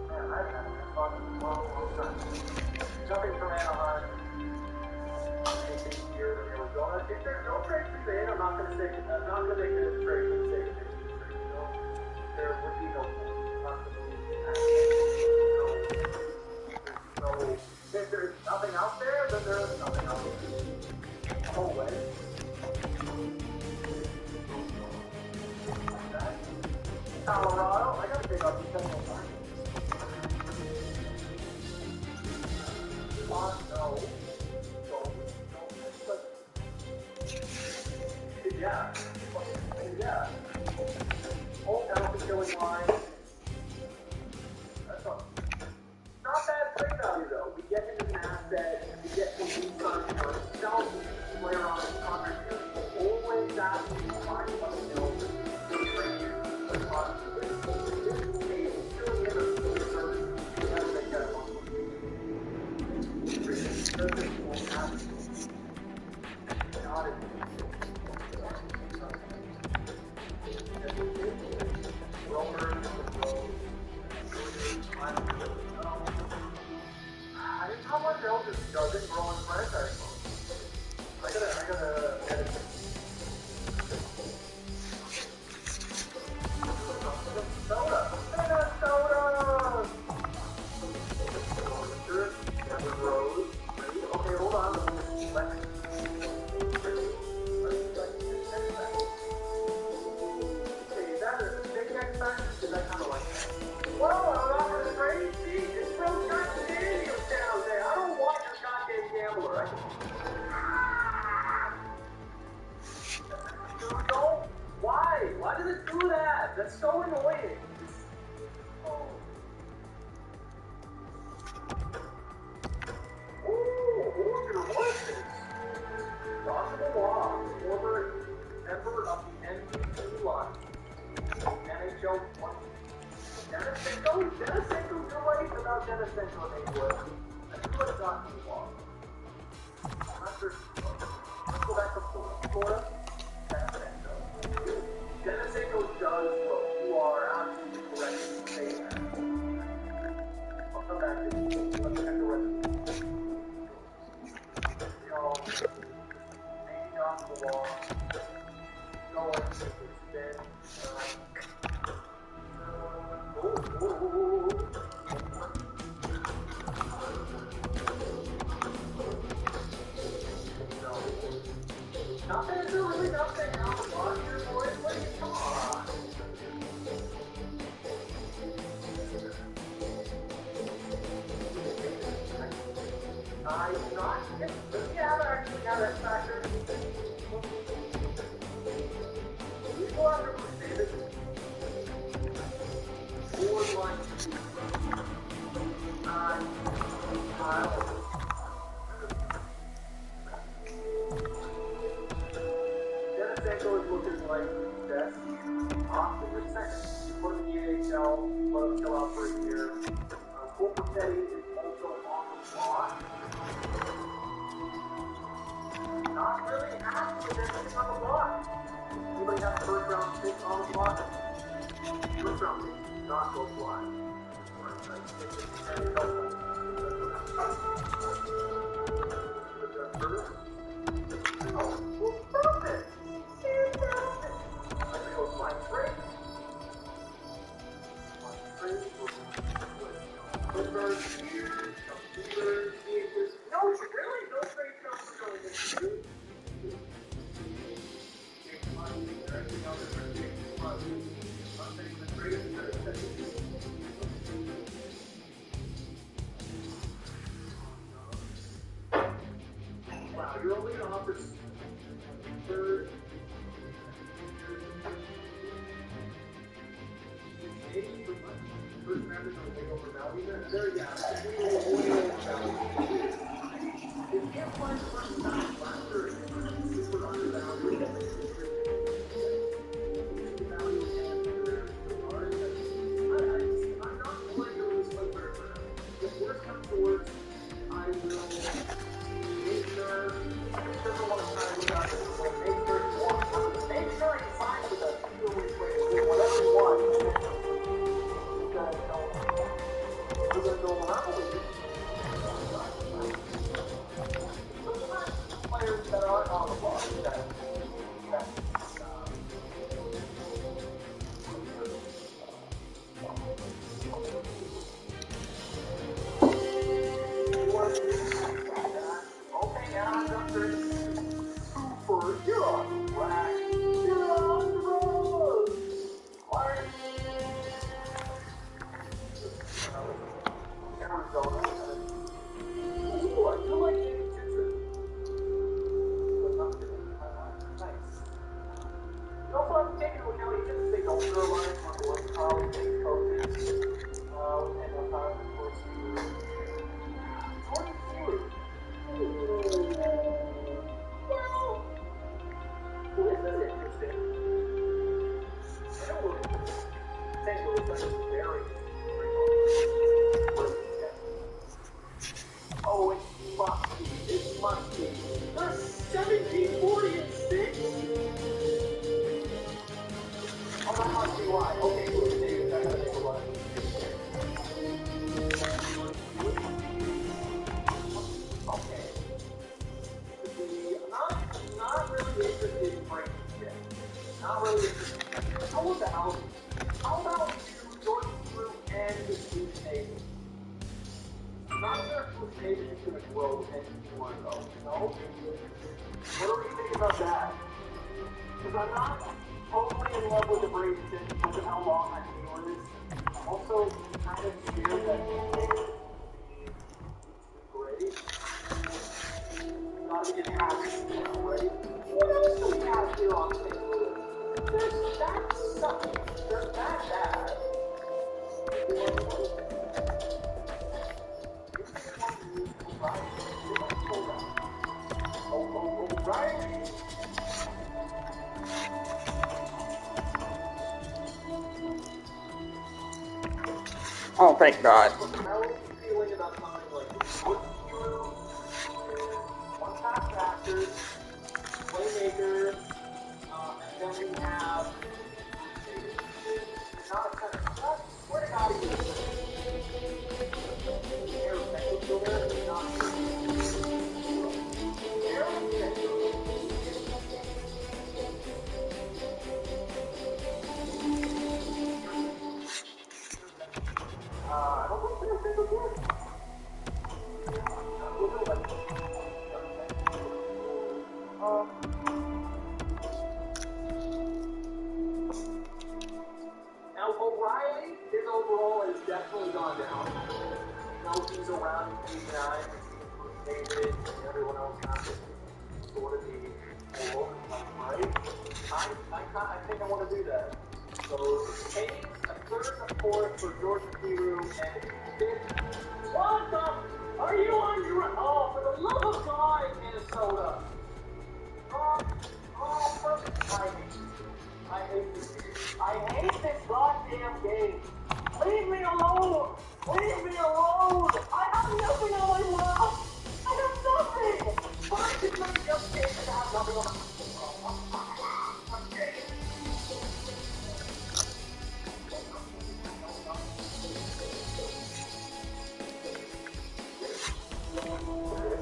Man, I've had an Xbox for a long time. Jumping from Anaheim. Here in Arizona. If there's no trade to say, I'm not going to make this trade for the sake of making this trade. You know, there would be no point. So, if there's nothing out there, then there's nothing out there. Always. Colorado, I gotta take out the central line. No. Yeah. Old penalty killing line. That's all. Not bad trade value though. We get him as an asset, we get him for himself, player on his contract. Always asking to find something else to trade you. But this is still in a service. You have to make that one. Service won't happen. Not how much else doesn't grow in franchise mode? I gotta edit it. Soda! Okay, hold on. Well, I'm not going to trade. See, it's from Scott Stadium down there. I don't want your goddamn gambler. Don't. Why? Why did it do that? That's so annoying. Oh. Ooh, what's this? Possible loss. Former member of the MVP line. NHL 20. Denisenko, you're right about Denisenko anyway. I feel like not too long. I'm not sure. Let's go back to Florida. Denisenko does what you are absolutely correct to say that. I'll come back to you. Let's check the rest. Maybe off the wall. Going to extend. Not that it's a really I do not. Yeah, that actually have that factor. We go out there with David. Forward line. Dennis is looking like death. Off to the second. Put in the NHL. Let him chill out for a year. Cooper Teddy is also on the block. Not really happy with everything on the block. Anybody have a first round pick on the block? First round pick, not go fly. Oh, well, perfect! Fantastic! Let's go find Drake. No, really? No trade comes going into you. Wow, you're only going to offer third. First round is going to take over value. There, yeah. If you can't find the first time, last year, this was undervalued. I'm not going to lose my prayer. If worse comes to worse, I will make sure he doesn't want to sign with us. Make sure he signs with us. Whatever he wants. We're going to go around with it. Players that aren't on the block. Okay, now I'm going to Cooper, you're on the track. You're on the road. Clark. Arizona. Ooh, I feel like getting Kitchen. Nice. Also, I'm taking into account, he didn't say don't throw lines on the left column, take coaches. And I'm not, of course, Jordan Stewart. Well, this is interesting. St. Louis is very oh, it must be. It must be. They're 17, 40, and 6. Oh, that must be why. Okay, who's David? I gotta take a look. Okay. I'm not really interested in Frank yet. Not really interested. How about you, Jordan Stewart, and the Steve Davis? Not sure if Davis is going to grow and more though. No? What do you think about that? Because I'm not totally in love with the Braves because of how long I've been doing this. I'm also kind of scared that Davis will be great. Not to get happy, right? What else do we have here on St. Louis? There's that something. There's that bad. Right?
Oh, thank God.
How are you feeling about something like this? One pass factor, playmaker, and then we have not a center. I swear to God, he was a center. Aaron Beckett still there? Not Aaron Beckett. I don't think there's a single kid. Now, O'Reilly, his overall has definitely gone down. He's around 89. David and everyone else has to sort of be full, right? I think I want to do that. So, Hayes, a third, a fourth for Jordan Peru, and fifth. What the? Are you on your... Oh, for the love of God, Minnesota. Perfect timing. I hate this game. I hate this goddamn game. Leave me alone! Leave me alone! I have nothing on my wall! I have nothing! But I just make just games and have nothing on my okay.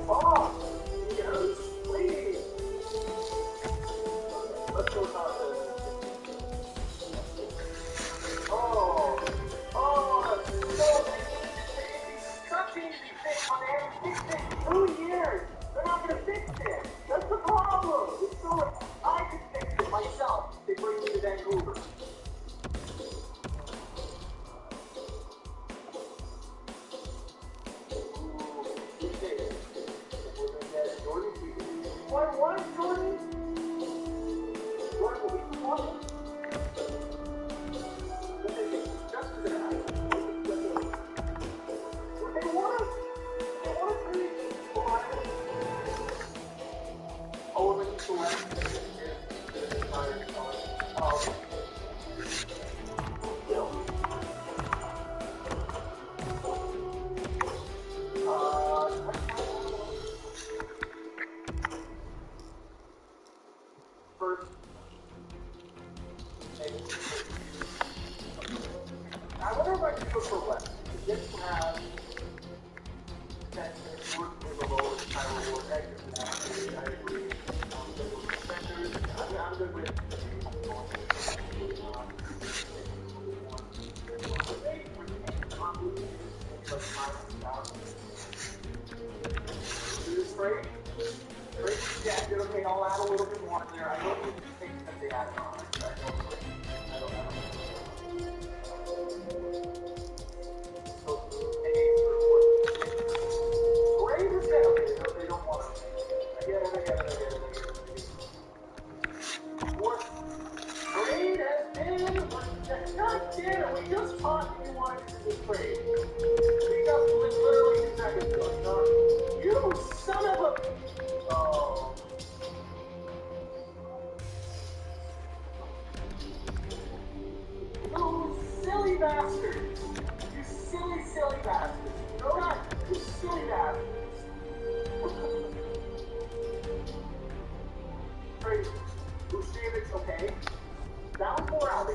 Oh! Yes, please! Let's go about this. Oh, so such easy fix, but they haven't fixed it in 2 years. They're not going to fix it. That's the problem. It's so I could fix it myself. They bring me to Vancouver. What, Jordan? What will be 20? I wonder if I could go for West. This has that work with the lowest high reward exit. I agree. I'm good with defenders. I'm good with do this trade. Yeah, good. Okay, I'll add a little bit more in there. I don't need to think that they added on. I don't know. They don't want to. I get it. What trade has been? God damn it, we just talked and you wanted to do this trade. We just literally 2 seconds ago. You son of a... Oh. You silly bastards. You silly bastards. No, not you silly bastards. Crazy. Salvage, okay. That was morale.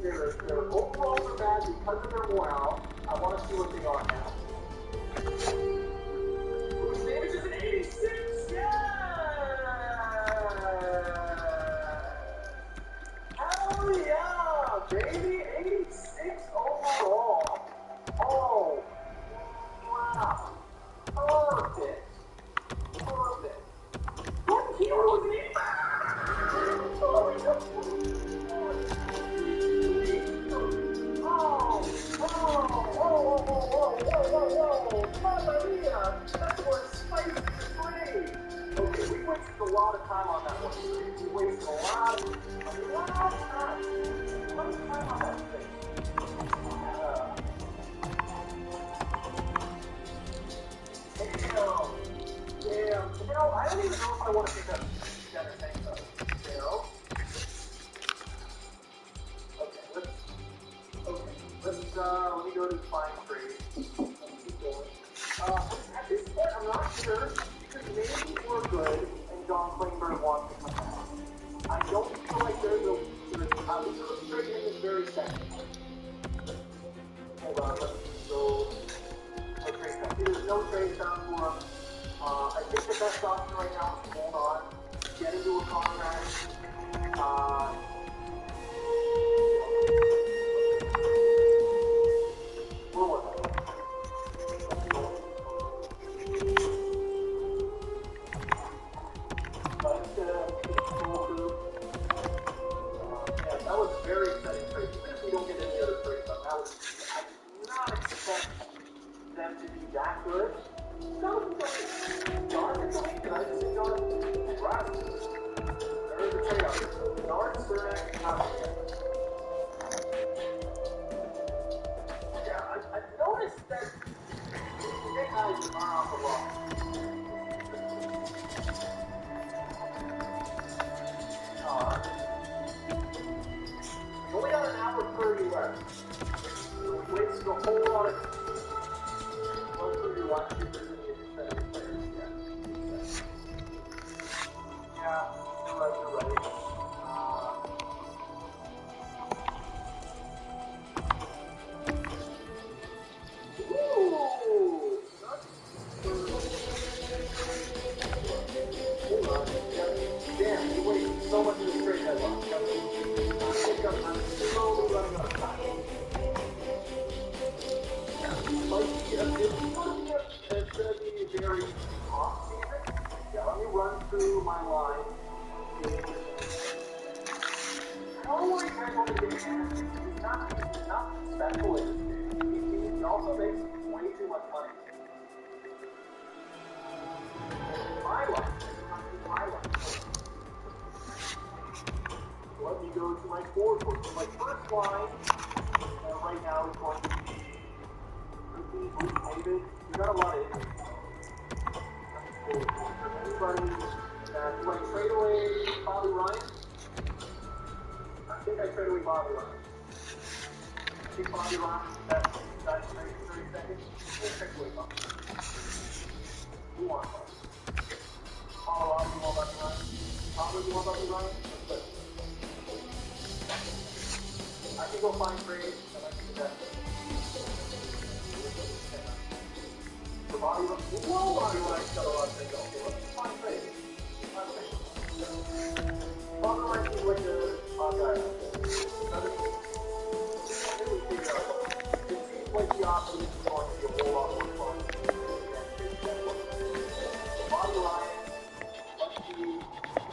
Their overalls are bad because of their morale. I want to see what they are now. Salvage is an 86! Yeah! Hell yeah, baby! 86 overall. Oh, wow. Perfect. What hero is it? Whoa. Mamma mia. That was spicy trade. Okay, we wasted a lot of time on that one. We wasted a lot of time. How much time on that thing? Damn. You know, I don't even know if I want to pick up together things though. You know? Let's let me go to find trade. Let's keep going. At this point, I'm not sure because maybe we're good and John Klingberg wants to come back. I don't feel like there's a trade in this very second. Hold on, let's go. There's no trade down for him. I think the best option right now is to hold on, get into a contract. That was a very exciting trade. Even if we don't get any other trades, I did not expect them to be that good. Jonathan Delaney, did I just say Jonathan? Congrats. There's the trade out. Nard, Cernak, Havlicek. Yeah, I noticed that big guys are off a lot. Only got an hour 30 left. So we wasted a whole lot of one through your last two players yet. Yeah, you're right. Ooh! Hold on. Damn, you wasted so much of this trade deadline. I'm slowly running out of time. It's going to be a very off season. Yeah, let me run through my line. How are you guys going to get fantasy? He's not special in this game. He also makes way too much money. My line. Let me go to my forward course. So my first line right now is going to be Luke David. We got a lot of injuries. Anybody that do I trade away Bobby Ryan? I think I trade away Bobby Ryan. I think Bobby Ryan that's trade in 30 seconds. We'll trade away Bobby Ryan. Who wants Bobby? Colorado, you want Bobby Ryan? Colorado, you want Bobby Ryan? Let's go. I can go find trades and I can do that. For Bobby Ryan, whoa, Bobby Ryan's got a lot of things. Okay, let's find trades. Bobby Ryan seems like a odd guy. It seems like the option is going to be a whole lot more fun than Bobby Ryan, let's see.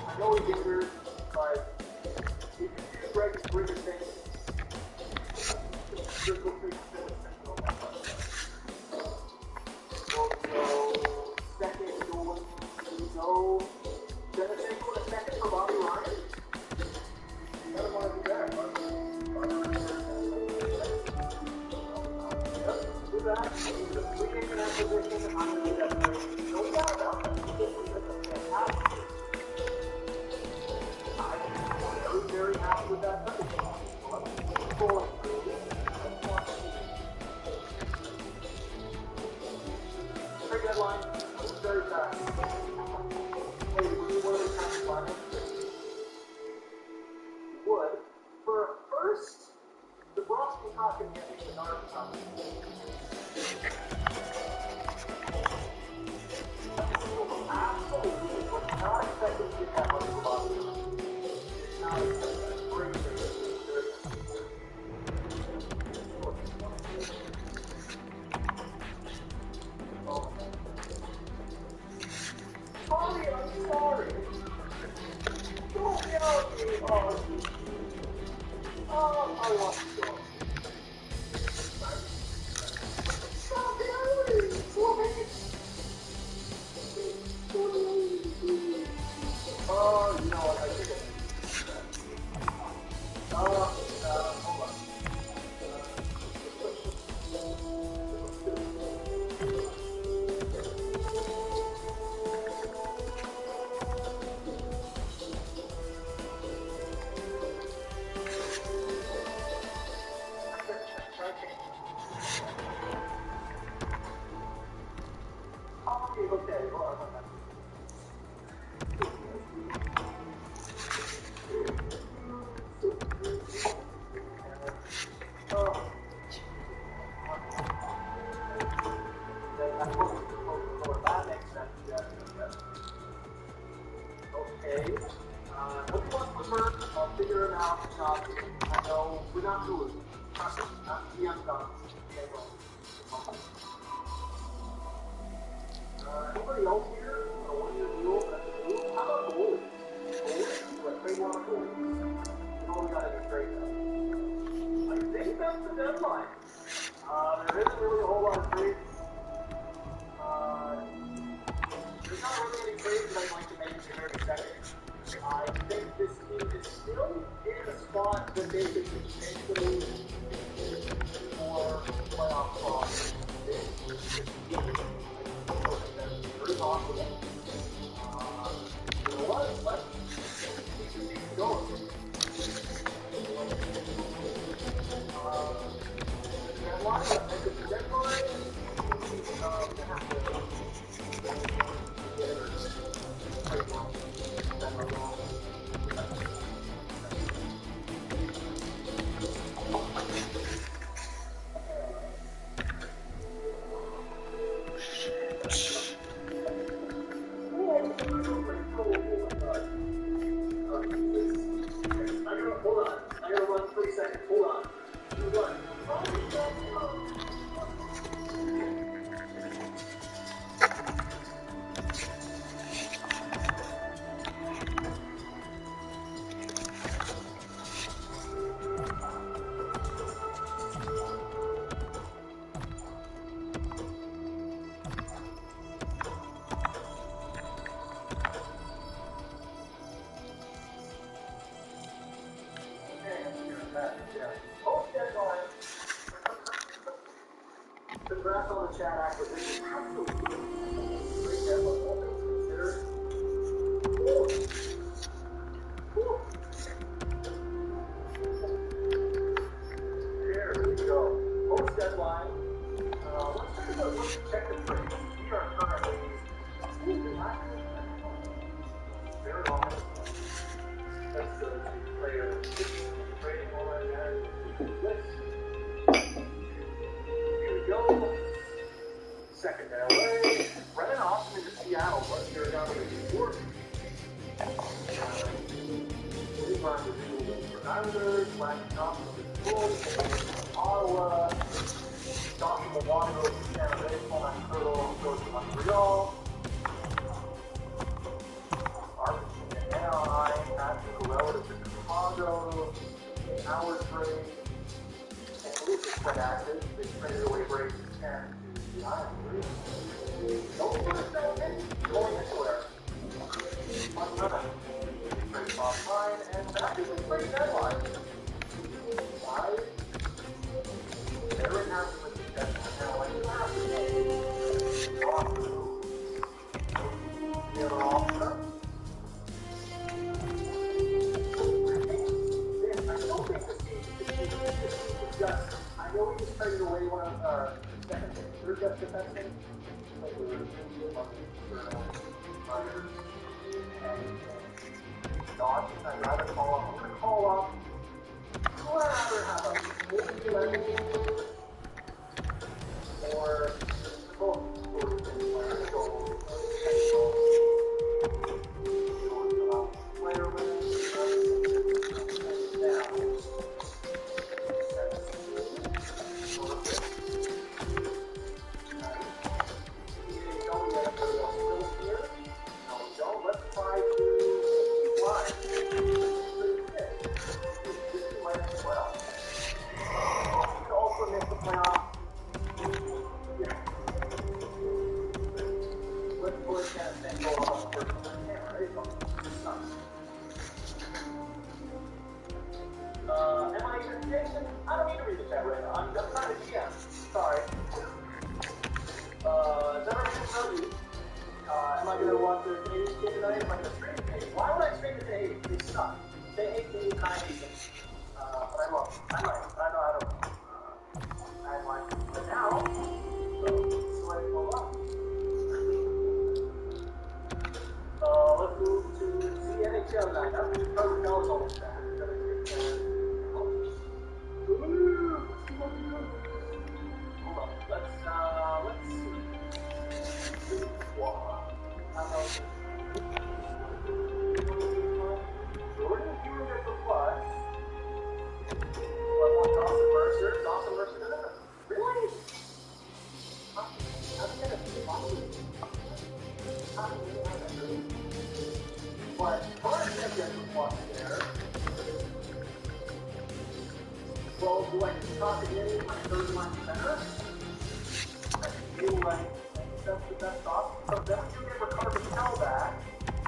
I know he's injured, but if you use Greg Briggerson, Crystal Creek Sentinel. Second, Dennis with a second for Bobby Ryan. I don't want to do that, but do that. He's a free agent acquisition. I'm going to do that. No doubt about that. This is a fantastic. I'm very, very happy with that. Trade deadline was very fast. Hey, would you want to catch finance? Would. For first, the Boston Kraken getting the Nard Absolutely was not expected to get that much for Boston. It's not expected. That's great. Sorry, I'm sorry. Don't yell at me, Ozzy. Oh, I want to go. Stop yelling! Oh, you know what? I think it's... hold on. Okay, hold on. Okay. What do you want for first? I'll figure it out. I know we're not doing it. Not GM guns. Anybody else here? One year deal? How about goalies? Let's trade one of the goalies. We only got any trade now. I think that's the deadline. There isn't really a whole lot of trades. that basically changed the league for playoff spots. Very possible. You know what? Let's keep going. Deadline, let's make it the deadline. Hold on. I gotta run 3 seconds. Hold on. Run. Congrats on the chat acquisition. Absolutely. Great deal of all things considered. Cool. There we go. Post deadline. Let's check the trades. We are currently very long. That's the player trading line and this. Go. Second to LA. Brennan Austin into Seattle. Let's hear it out of the York. Islanders. Landon Johnson to the Bulls. Ottawa. Johnson Milwaukee goes to San Jose. Paul Turtle goes to Montreal. Arvidsson to Anaheim. Patrick Corella to Chicago. Howard trade. Lucas got active. They traded away Brady and to the Islanders. No first round pick going anywhere. Unlimited. Trade off line, and that is a trade deadline. Five. Everett has with the deadline now. Like the other officer. I don't think the team is just. I know we just traded away one of our second and third best defensemen. Like we were Dodson. I'd rather call up. I'm going to call up. I'd rather have a maybe or both player I don't need to read the chat right now. I'm trying to DM. Sorry. Never can tell you. Am I going to watch the Canadian game tonight? Am I going to stream the Canadian? Why would I stream the Canadian? They suck. They hate me, and I hate them. But I love them. I like them. I know how to. I like them. But now, so let's go on. Let's move to the NHL lineup. Trevor Bell's almost back. Hold on. Let's see. Jordan Hewett for plus. What about Dawson Mercer? Dawson Mercer doesn't have. Really? I'm gonna but Brian gets the plus there. Well, do I talk again in my third line center? I feel like that's the best option. So then when you get Ricardo Tell back,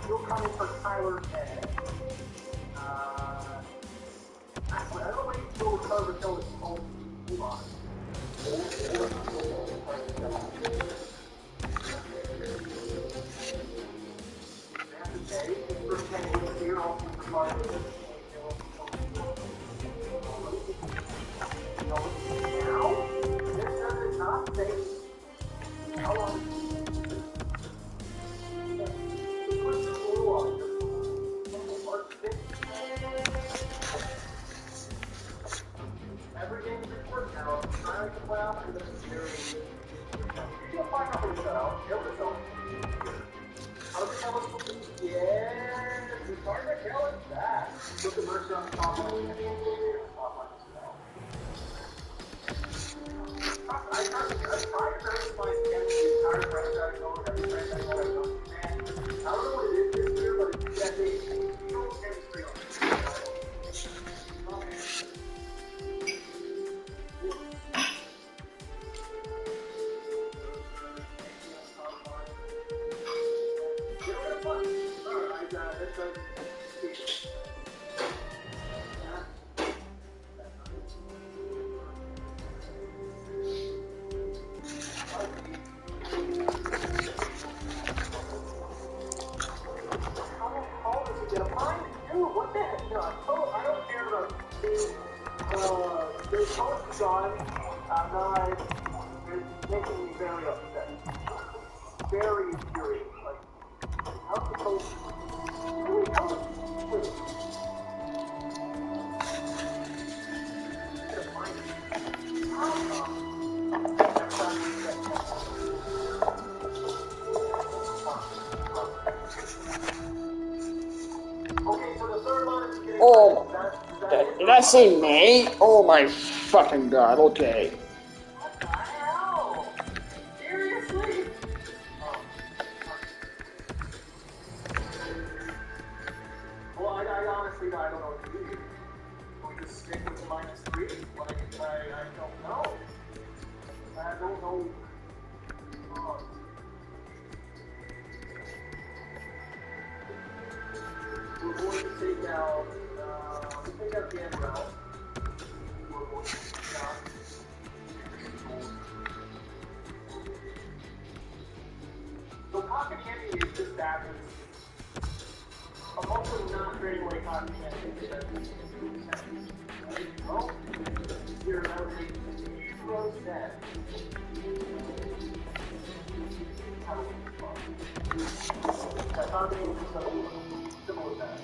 you'll come in for Tyler May. I Little cover till it's all move on. Every game is important now. Trying to play out and this is very. You'll find out when you shut out. Everett don't. How does it tell us? Yes, the target kill is back. Look at Mercer on the top line. Top line as well. I tried to verify my entire franchise mode, every franchise mode I've done. And I don't know what it is this year, but it's that they feel chemistry on it. I'm not, it's making me very upset. Very infuriated. Like, how's the coach? Okay, so the third line is getting.
Oh, did I say May? Oh my fucking god, okay.
What the hell? Seriously? Well, I honestly, I don't know what to do. Can we just stick with the -3? Like, I don't know. I don't know. We're going to take out, the Everett. We're going to take out. So cotton candy is just that. I'm also not trading away cotton candy because it's right? Well, here I would take 0 That's not being simple as that.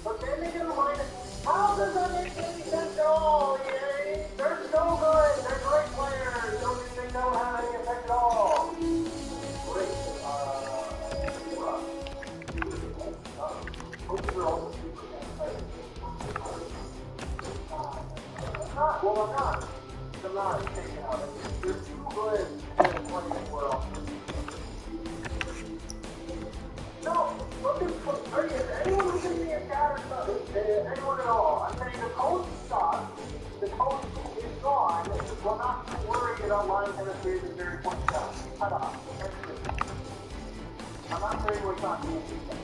But then they get reminded, how does that make any sense at all? They're so good. They're great players. Don't you think that would have any effect at all? Great. Coaches are also super players. I'm not. I'm not taking out it. They're too good to play anywhere else. No, look at is anyone who's thinking of that or something? Anyone at all? I'm saying the coach sucks. The coach is gone. We're not too worried about line chemistry and very point shots. Cut off. I'm not saying we're not doing anything.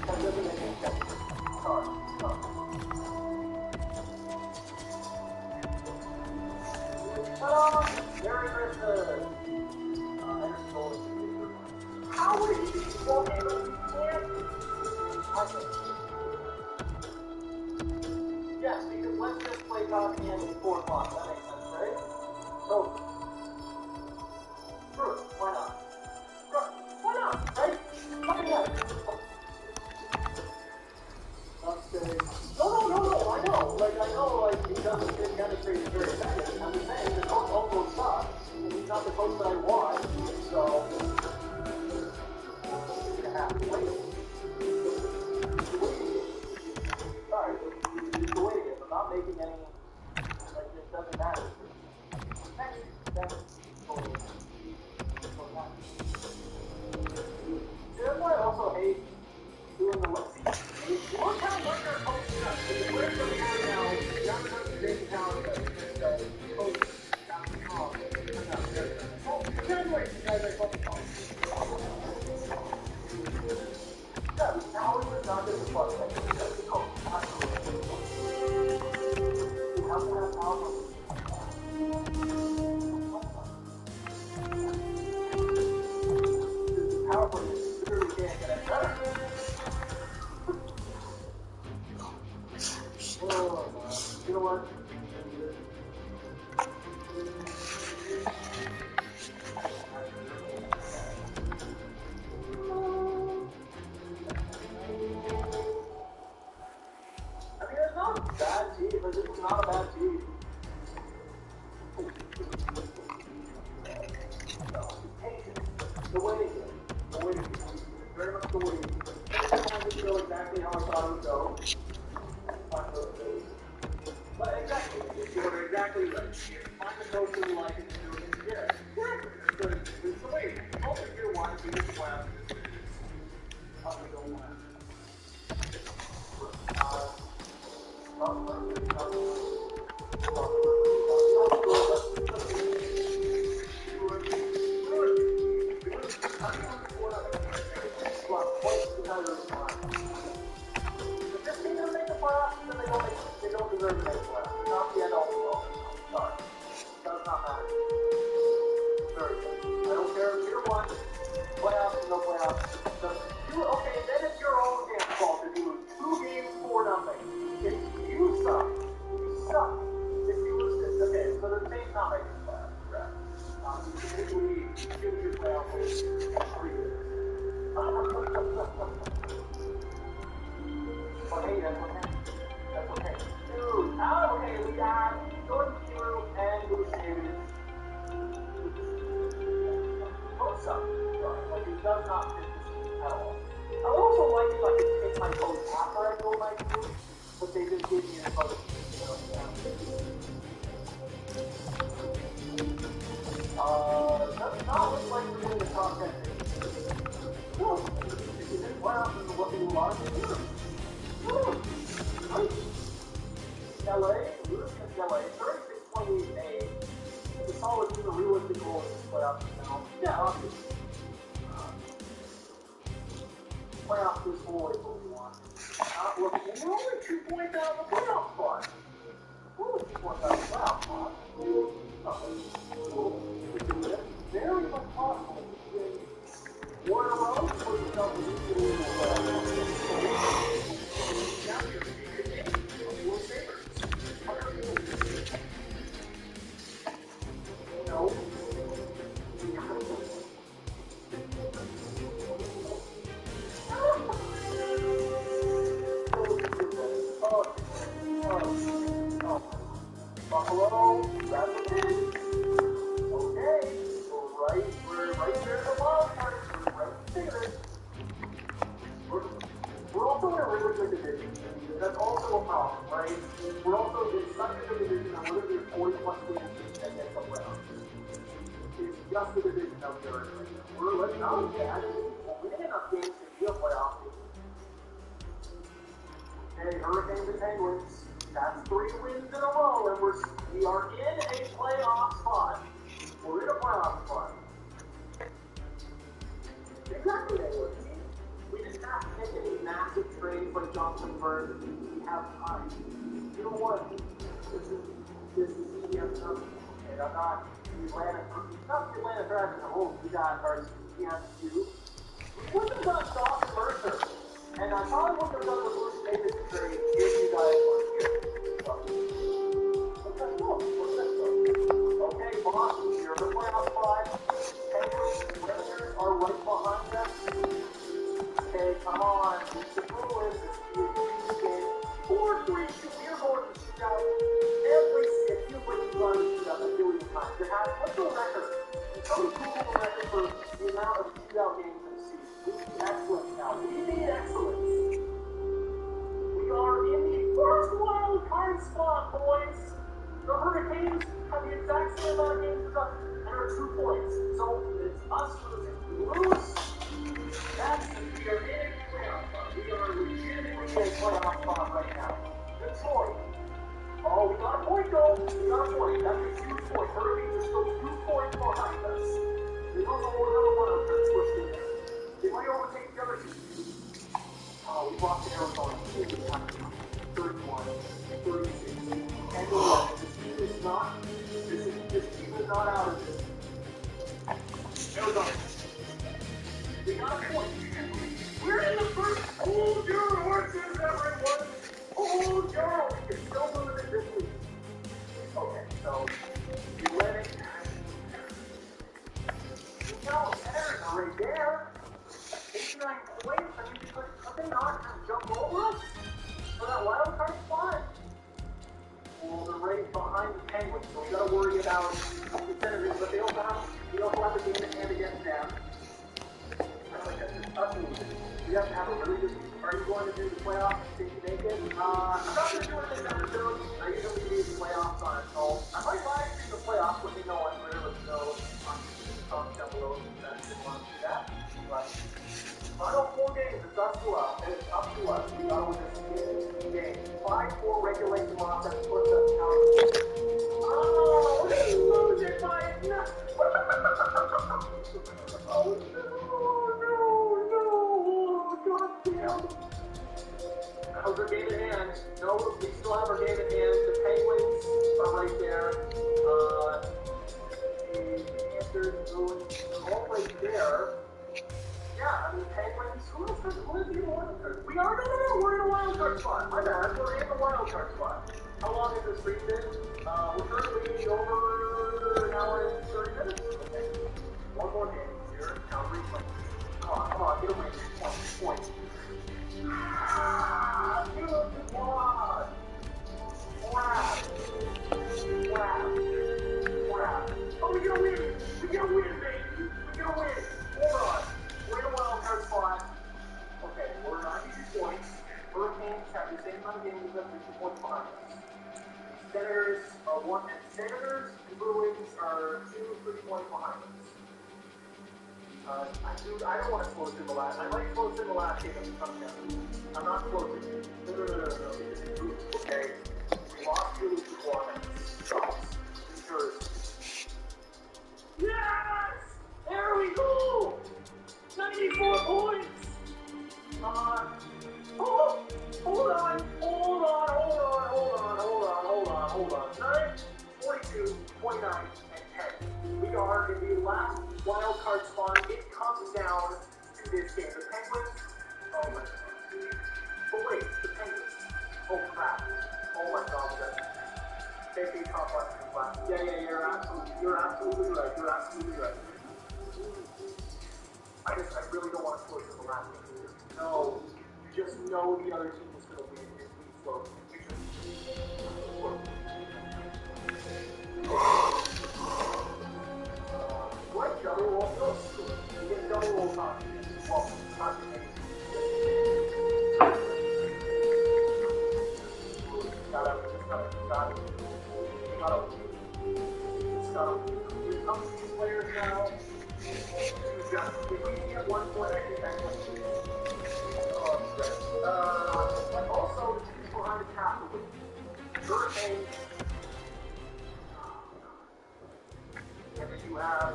That doesn't make any sense. Sorry. Very good. How would he be walking able to Yes, because let's just play cotton candy 4 o'clock. That makes sense, right? So, screw it. Why not? Why not? Right? Why not? No, I know. He doesn't think chemistry is very effective. I'm just saying, the coach also sucks, and he's not the coach that I want, so you're gonna have to wait. Sorry, it's the way it is. I'm not making any, it doesn't matter. That's why I also hate doing the let's see. guys are focused on. Yeah, the Towers is not just a plus thing. Oh, absolutely. You have to have power. Power play clearly can't get any better. Oh, you know what? I mean, it's not a bad team, but this is not a bad team. The waiting game. The waiting game. Very much the waiting game. Every time we go exactly how I thought it would go. But exactly, you were exactly right. Find the coach who you like and do it. Yeah, exactly. It's the waiting game. Also, year one, we just went out and just we don't want If this team doesn't make the playoffs, then they don't deserve to make the playoffs. It's not the end all be all. Sorry. It does not matter. Very good. I don't care if year one, playoffs or no playoffs. Okay, then it's your own damn fault if you lose 2 games 4-0. If you suck, you suck. If you lose this, okay, so the team's not making the playoffs, correct? If we give you playoff wins, 3 years. But hey, that's okay. That's okay. Dude, okay, we got Jordan Hero and Bruce Davis. Both suck. Like, it does not fit this team at all. I would also like if I could take my coach after I go my team, but they just gave me another team. Does not look like we're in the top 10. No. If you did playoffs, this is what we are. LA, losing against LA, 36-28. It's a solid team, a realistic goal in this playoffs now. Yeah, obviously. Playoffs is always what we want. Not looking, and we're only 2 points out of the playoff spot. We're only 2 points out of the playoff spot. Very much possible to win 1 in a row, put yourself in the playoffs. Now you're no. Buffalo, Raptors. Okay, we're right there in the wild card. We're right there. We're also in a really good division. That's also a problem, right? We're also in such a good division that we're going to be 40+ wins and get the playoffs. It's just the division that we are in right now. We're not bad. We're winning enough games to be a playoff team. Okay, Hurricanes and Penguins. That's 3 wins in a row, and we are in a playoff spot. We're in a playoff spot. Exactly, they would. We just have to make any massive trades like Johnson Bird. We have time. You know what? This is easy enough. Okay, I'm not the Atlanta Dragons at home. We got our CM2. We wouldn't have done Dawson Mercer. And I probably wouldn't have done the Bruce Davis trade if you guys weren't here. So, let's go. Okay, Boston, you're in the playoff spot. Penguins, Rangers are right behind us. Okay, come on. The Bruins, you game 4-3. We are going to shoot out every it feels like we've gone to shoot out a billion times. What's the record? Somebody Google the record for the amount of shootout games in the season. We need excellence now. We need excellence. We are in the first wild card spot, boys. The Hurricanes have the exact same amount of games as us and are 2 points. So it's us losing. We lose. That's we are in a playoff spot. We are legitimately in a playoff spot right now. Detroit. Oh, we got a point though. We got a point. That's a huge point. Hurricanes are still 2 points behind us. They don't know what not out of this. Arizona. We got a point. We're in the first. Hold your horses, everyone. Hold your. We can still move it this week. Okay, so you let it. No, Senators are right there. 89 points. I mean, could they not just jump over us for that wild card spot? Well, they're right behind the Penguins, so we gotta worry about the Senators, but they also have a game in hand against them. I don't think that's us losing. We have to have a really good. Are you going to do the playoffs and see if you make it? I'm not going to do it this episode. I usually do the playoffs on it, so I might live stream the playoffs. Let me know on Twitter. Let me know on the comments down below if you guys want to do that. But final 4 games, it's up to us. It's up to us. We got to win this game. 5-4 regulation loss that puts us out. Oh, we're going to lose it by enough. Oh, no, God damn. How's our game in hand? No, we still have our game in hand. The Penguins are right there. The Panthers, they're all right there. Yeah, I mean, Penguins, who is in the wild card? We are, no, we're in a wild card spot. My bad, we're in the wild card spot. How long has this stream been? We're currently over an hour and 30 minutes. Okay. One more game here. Now replay. Come on, get away. Point. Good one. Wow. Oh, we're gonna win, baby. We're gonna win. Hold on. We're in a wild card spot. Okay, we're at 92 points. Hurricanes have the same amount of games as us, 2 points behind us. Senators are 1, and Senators and Bruins are 2-3 points behind us. I don't want to close in the last. I might close in the last game if it comes down. I'm not closing it. No. Okay. We lost 2 before. Sucks. New Jersey. Yes! There we go! 94 points! Hold on. 9, 42, 29, and 10. We are in the last wild card spot. It comes down to this game. The Penguins. Oh my god. Oh wait, the Penguins. Oh crap. Oh my god. They top left and left. Yeah, you're absolutely right. I really don't want to close in the last game here. No. You just know the other team is going to win if we close. You just close. Like double roll, no, you get double roll time. Well, not the case. Got it. Here comes these players now. If we can get 1 point, I think that's what we do. And also, the teams behind the cap will win. Hurricane. And then you have,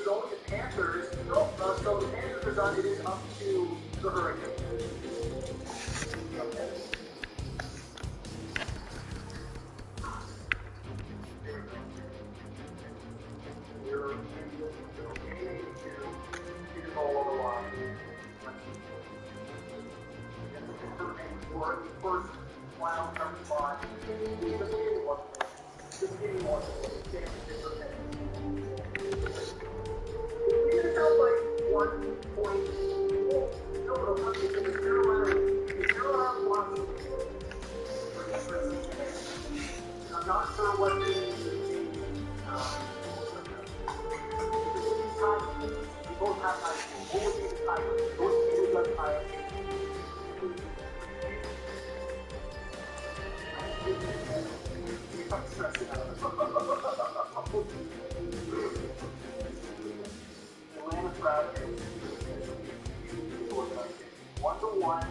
only the Panthers. Nope, so the Panthers are done. It is up to the Hurricanes. Okay. There we go. You're okay to all over the line. We're in the first wild card spot. Just give me one. We just have like 1 point. No, it's Carolina lost. I'm not sure what the we both have high school. What would be the tiebreaker? What would be the tie? I'm stressing out. Atlanta Kraken. 1-1.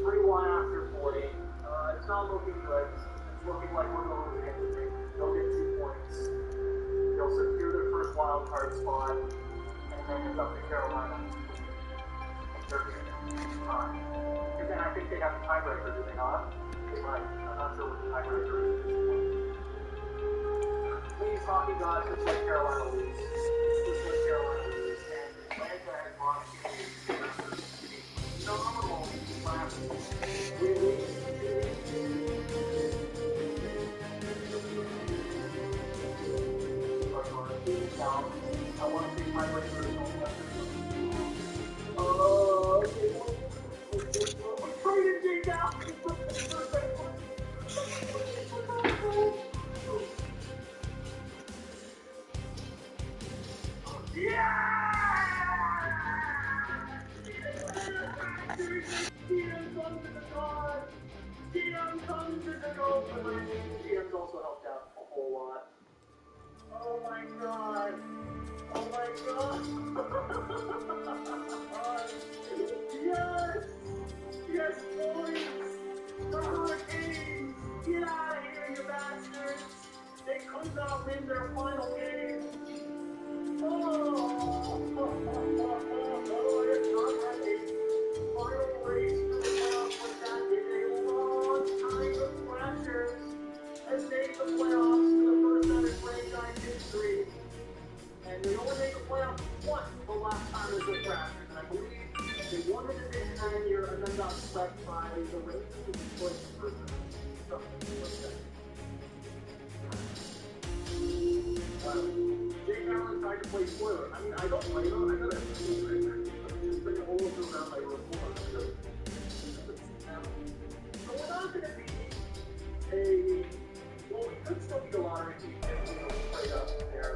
3-1 after 40. It's not looking good. It's looking like we're going to get the thing. They'll get 2 points. They'll secure their first wild card spot, and then it's up to Carolina. They're time. And then I think they have the tiebreaker, do they not? They might. I'm not sure what the tiebreaker is at this point. Please, hockey gods, just let Carolina lose. Just let Carolina lose. And Atlanta has lost 2 games. Phenomenal last really. I want to take my breakers on we're trading Jake out. Yeah! DM comes to the god. DM comes to the goal. DM's also helped out a whole lot. Oh my god. Oh my god. Yes! Yes, boys! The Hurricanes! Get out of here, you bastards! They could not win their final game. Oh, it's not that a final race for the playoffs like that in a long time of pressure has made the playoffs for the first time in franchise history. And they only made the playoffs once the last time as the Raptors, and I believe they won the division that year and then got swept by the Rangers in the first person. Something like that. Jake Allen tried to play spoiler. I mean, I don't blame him. I gotta just bring it all around like report. So we're not gonna be well, we could still be a lottery team if we don't trade up there.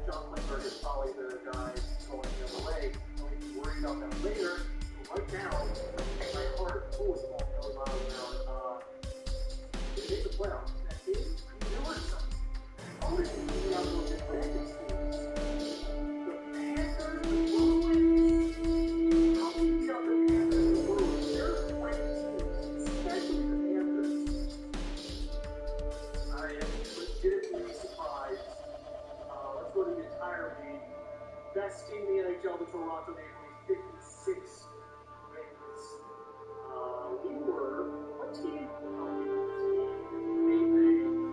John Klingberg is probably the guy going the other way. We'll be worried about that later. Right now, my heart is full of really miles an hour. They made the playoffs. That is, there were some opponents in the outdoor advantage teams. The Panthers, the Bruins. How can you beat out the Panthers and the Bruins? They're great teams, especially the Panthers. I am legitimately surprised. Let's go to the entire league. Best team in the NHL, the Toronto Maple Leafs, 56 wins. We were, what team? Made the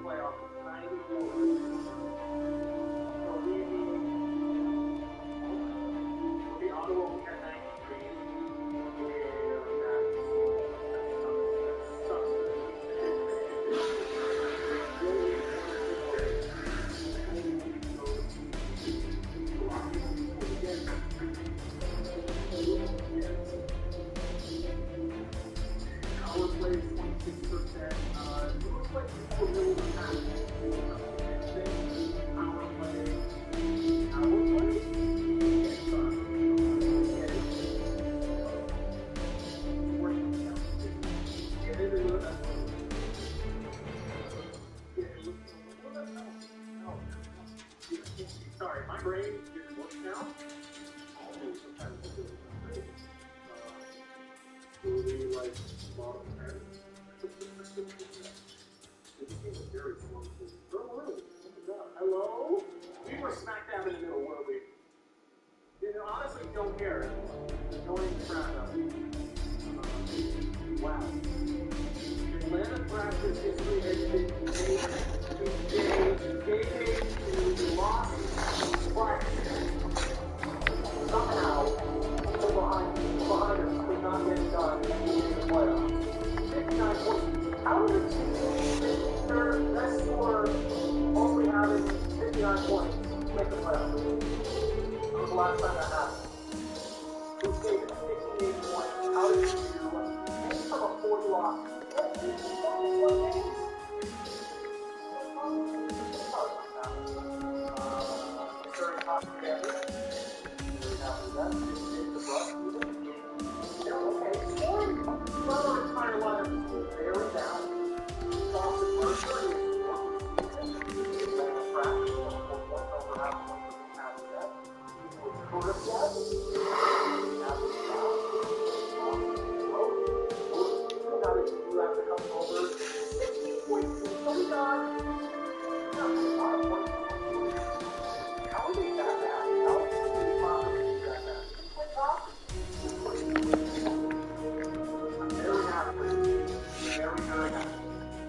playoff with 94 wins. So we the Ottawa, we had 93. And that sucks. Our play is 26%. It looks like people really have our play. Sorry, my brain didn't work now. Sometimes I do it. Really like bottom parents. Very slow. Hello? We were smack dab in the middle, weren't we? You know, honestly, don't care. Annoying crap out. Wow. Atlanta Thrashers history has been we lost, but somehow people behind us could not get it done in the playoffs. 59 points. How did the team their best scorer only having 59 points make the playoffs? That was the last time that happened. Who stayed at 68 points? How did you do it? From a 40 loss. Very happy with that. Okay, scoring throughout our entire life is very down. Off the first three. It's like a fraction of 4 points over half point for the after that. It's correct that.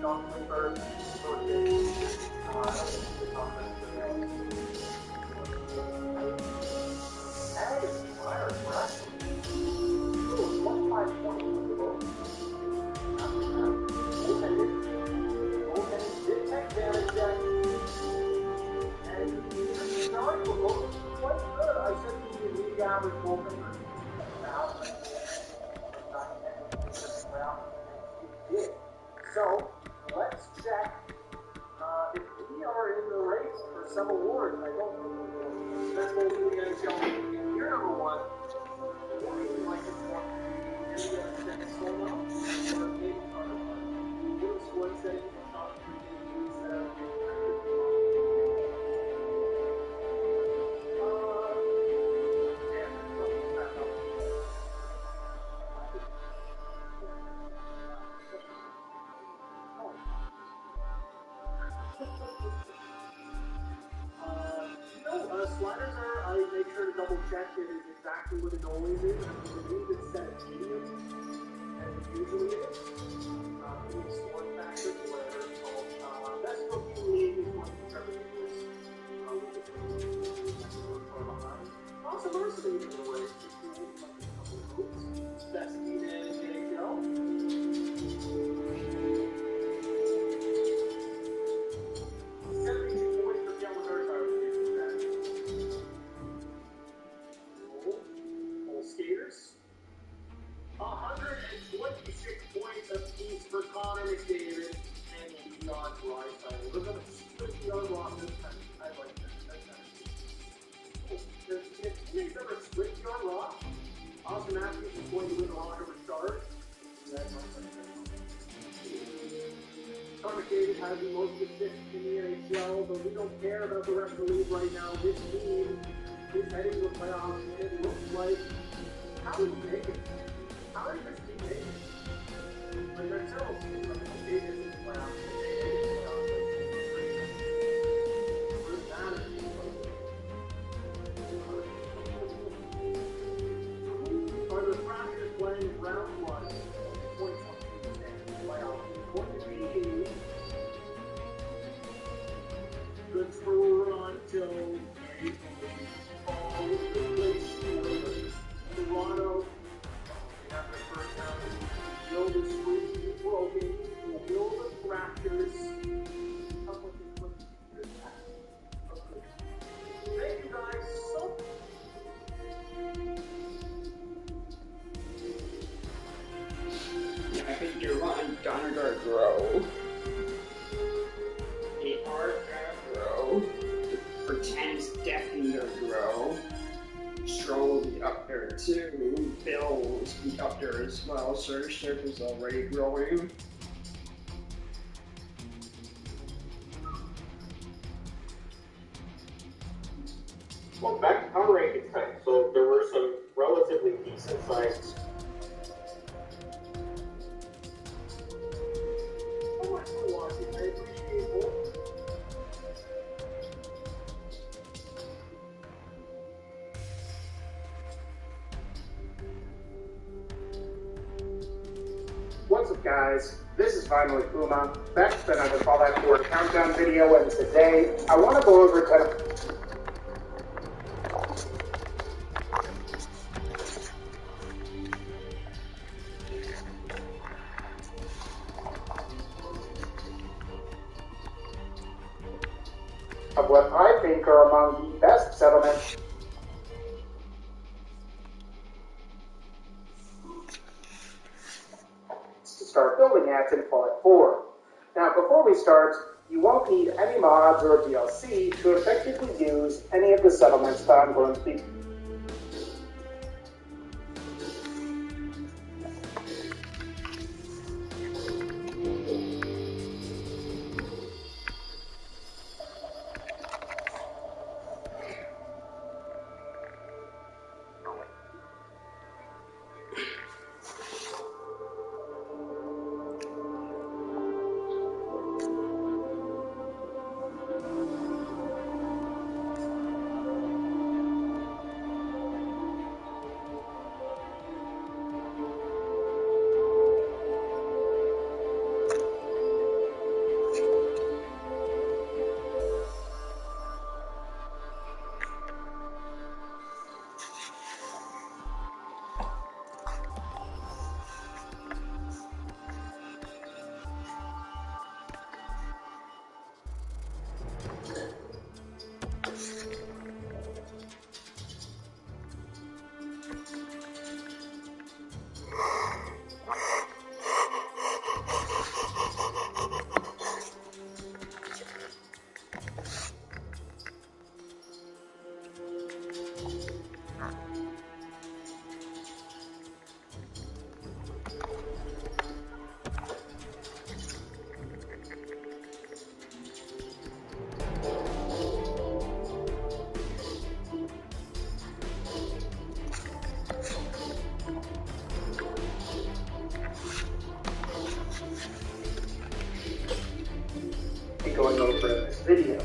John Clifford, birthday. Ag is fired for wrestling. Ooh, 25 points for the vote. Goaltending did take damage then. And the arc was quite good. I said he was league average goaltender. So, let's check if we are in the race for some awards. I don't know. That's what we're going to tell you. You're number one. Or you might just want to be the second solo. Or maybe other one. Bruce was saying not sliders are, I make sure to double check it is exactly what it always is. I believe it's 17, as it usually is. We have scoring factors where it's called best rookie league is one of everything is behind. Also, varsity is in the race. Best team in the NHL. 72 points for Gallagher. Skaters. 126 points apiece for Connor McDavid and Leon Draisaitl. We're going to split the other roster. I like that. That's nice. If teammates ever split the rock, Austin Matthews is going to win the rock over Stars. Connor McDavid has the most assists in the NHL, but we don't care about the rest of the league right now. This team is heading to the playoffs, and it looks like how did we make it? How did this team make it? Like, there's several teams like the Vegas in the playoffs. Are the Kraken playing in round 1 of the 2022 playoffs? It's going to be the Toronto Toronto, after the first round, will the streak be broken? Will the Raptors? Thank you guys so much.
I think you're right. Gonna grow. They are gonna grow. Pretend's definitely gonna grow. Stroll will be up there too. Bill will be up there as well. Surship is already growing.
Well, back to power rankings time. So there were some relatively decent sized.
I appreciate both.
What's up, guys? This is finally Puma, back with another Fallout 4 countdown video, and today I want to go over kind of what I think are among the best settlements to start building at in Fallout 4. Now, before we start, you won't need any mods or DLC to effectively use any of the settlements that I'm going to be going over in this video.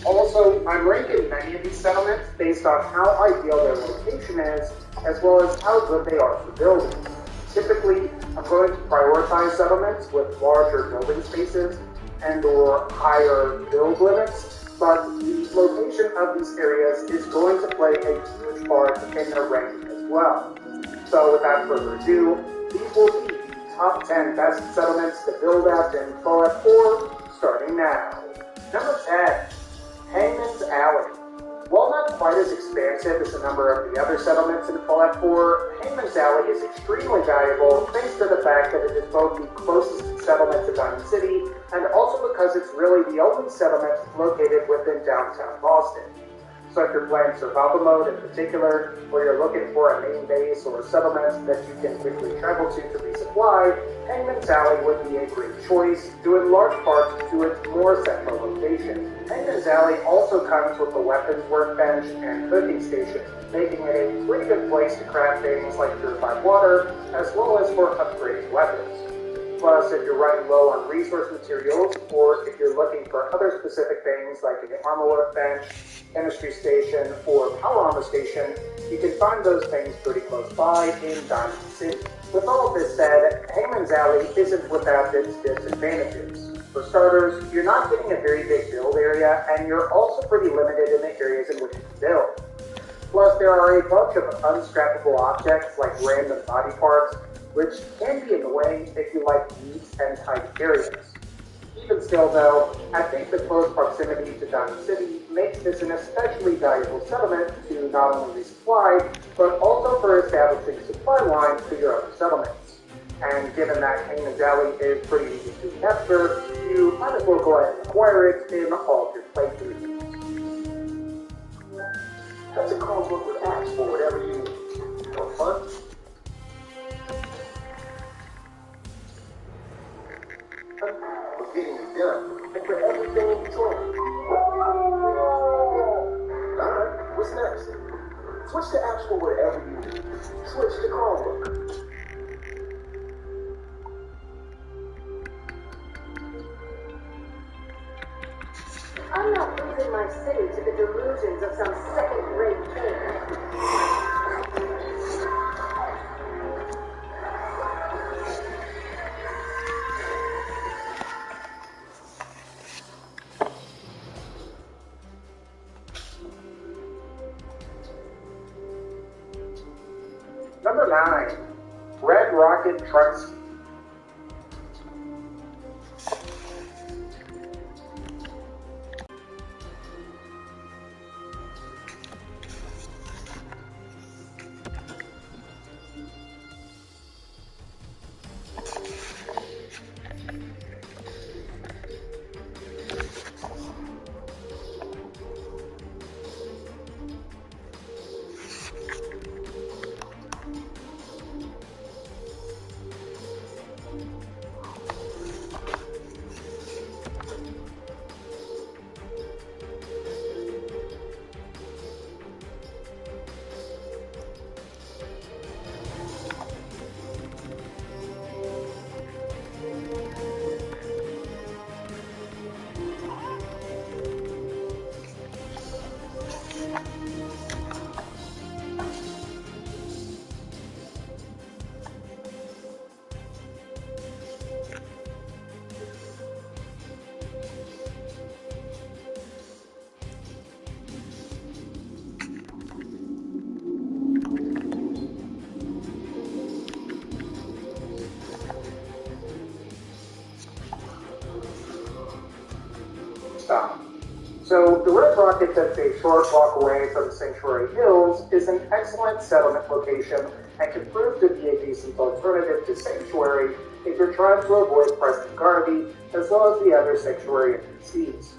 Also, I'm ranking many of these settlements based on how ideal their location is, as well as how good they are for building. Typically, I'm going to prioritize settlements with larger building spaces and or higher build limits, but the location of these areas is going to play a huge part in their ranking as well. So without further ado, these will be the top 10 best settlements to build at in Fallout 4, starting now. Number 10, Hangman's Alley. While not quite as expansive as a number of the other settlements in Fallout 4, Hangman's Alley is extremely valuable thanks to the fact that it is both the closest settlement to Diamond City and also because it's really the only settlement located within downtown Boston. So if you're playing survival mode in particular, or you're looking for a main base or a settlement that you can quickly travel to resupply, Hangman's Alley would be a great choice, due in large part to its more central location. Hangman's Alley also comes with a weapons workbench and cooking station, making it a pretty good place to craft things like purified water, as well as for upgrading weapons. Plus, if you're running low on resource materials, or if you're looking for other specific things like an armor workbench, chemistry station, or power armor station, you can find those things pretty close by in Diamond City. With all of this said, Hangman's Alley isn't without its disadvantages. For starters, you're not getting a very big build area, and you're also pretty limited in the areas in which you build. Plus, there are a bunch of unscrappable objects like random body parts, which can be annoying if you like neat and tight areas. Even still though, I think the close proximity to Diamond City makes this an especially valuable settlement to not only resupply, but also for establishing supply lines to your other settlements. And given that Hangman's Alley is pretty easy to capture, you might as well go ahead and acquire it in all of your playthroughs.
That's a Chromebook with apps for whatever you need. For fun? For getting it done, and for everything in between. Alright, what's next? Switch to apps for whatever you need. Switch to Chromebook.
I'm not losing my city to the delusions of some second-rate king.
Number 9, Red Rocket Trucks. So the Red Rocket that's a short walk away from the Sanctuary Hills is an excellent settlement location and can prove to be a decent alternative to Sanctuary if you're trying to avoid Preston Garvey as well as the other Sanctuary NPCs.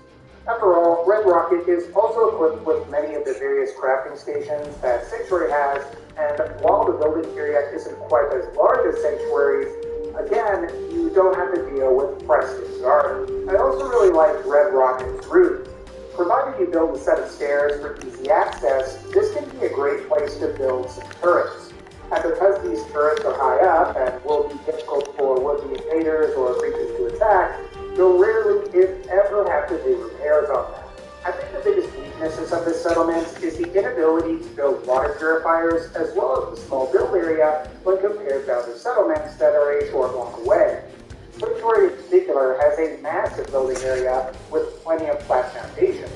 After all, Red Rocket is also equipped with many of the various crafting stations that Sanctuary has, and while the building area isn't quite as large as Sanctuary's, again, you don't have to deal with Preston Garden. I also really like Red Rocket's route. Provided you build a set of stairs for easy access, this can be a great place to build some turrets. And because these turrets are high up and will be difficult for would-be invaders or creatures to attack, You'll rarely, if ever, have to do repairs on them. I think the biggest weaknesses of this settlement is the inability to build water purifiers as well as the small build area when compared to other settlements that are a short walk away. Victoria in particular has a massive building area with plenty of flat foundations,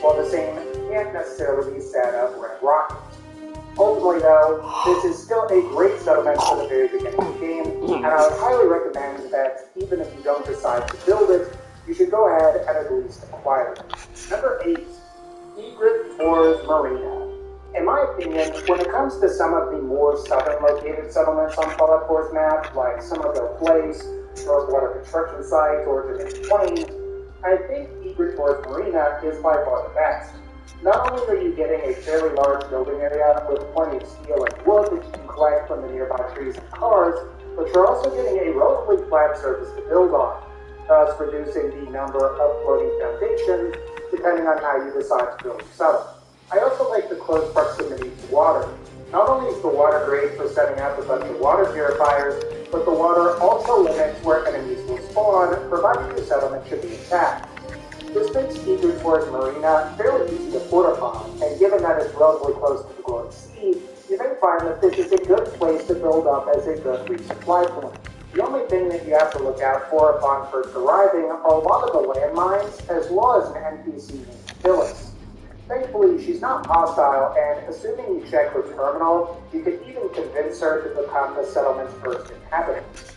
while the same can't necessarily be said of Red Rocket. Ultimately though, this is still a great settlement for the very beginning of the game, and I would highly recommend that even if you don't decide to build it, you should go ahead and at least acquire it. Number 8, Everett Marina. In my opinion, when it comes to some of the more southern located settlements on Fallout 4's map, like Somerville Place, Rosewater Construction Site, or Dominion Plains, I think Everett Marina is by far the best. Not only are you getting a fairly large building area with plenty of steel and wood that you can collect from the nearby trees and cars, but you're also getting a relatively flat surface to build on, thus reducing the number of floating foundations depending on how you decide to build your settlement. I also like the close proximity to water. Not only is the water great for setting up a bunch of water purifiers, but the water also limits where enemies will spawn, provided your settlement should be attacked. This makes Everett Marina fairly easy to fortify, and given that it's relatively close to the glowing sea, you may find that this is a good place to build up as a good resupply point. The only thing that you have to look out for upon first arriving are a lot of the landmines, as well as an NPC named Phyllis. Thankfully, she's not hostile, and assuming you check her terminal, you can even convince her to become the settlement's first inhabitant.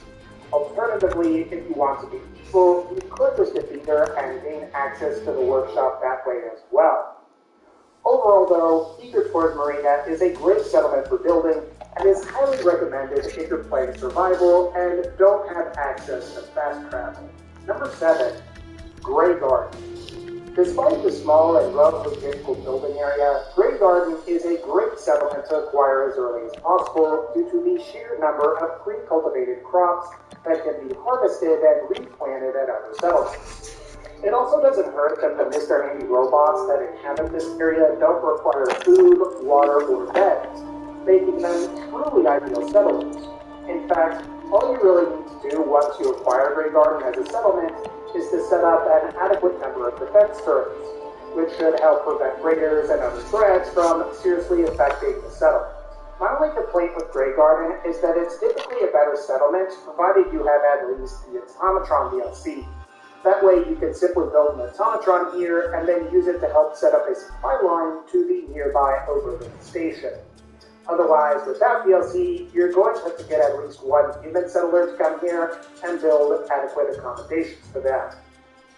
Alternatively, if you want to be evil, you could just defeat her and gain access to the workshop that way as well. Overall though, Everett Marina is a great settlement for building and is highly recommended if you're playing survival and don't have access to fast travel. Number 7, Grey Garden. Despite the small and relatively difficult building area, Grey Garden is a great settlement to acquire as early as possible due to the sheer number of pre-cultivated crops that can be harvested and replanted at other settlements. It also doesn't hurt that the Mr. Handy robots that inhabit this area don't require food, water, or beds, making them truly ideal settlements. In fact, all you really need to do once you acquire Grey Garden as a settlement is to set up an adequate number of defense turrets, which should help prevent raiders and other threats from seriously affecting the settlement. My only complaint with Grey Garden is that it's typically a better settlement, provided you have at least the Automatron DLC. That way you can simply build an Automatron here and then use it to help set up a supply line to the nearby Overland station. Otherwise, without DLC, you're going to have to get at least one human settler to come here and build adequate accommodations for them.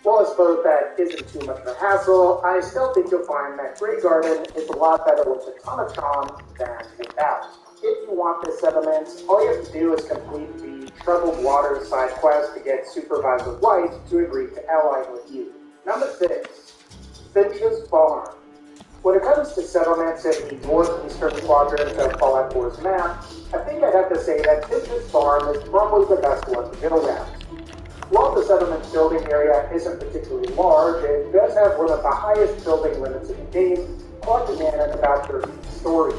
While I suppose that isn't too much of a hassle, I still think you'll find that Grey Garden is a lot better with Automatron than without. If you want this settlement, all you have to do is complete the Troubled Waters side quest to get Supervisor White to agree to ally with you. Number 6, Finch's Farm. When it comes to settlements in the northeastern quadrant of Fallout 4's map, I think I'd have to say that Finch's Farm is probably the best one to build at. While the settlement's building area isn't particularly large, it does have one of the highest building limits in the game, clocking in at about 13 stories.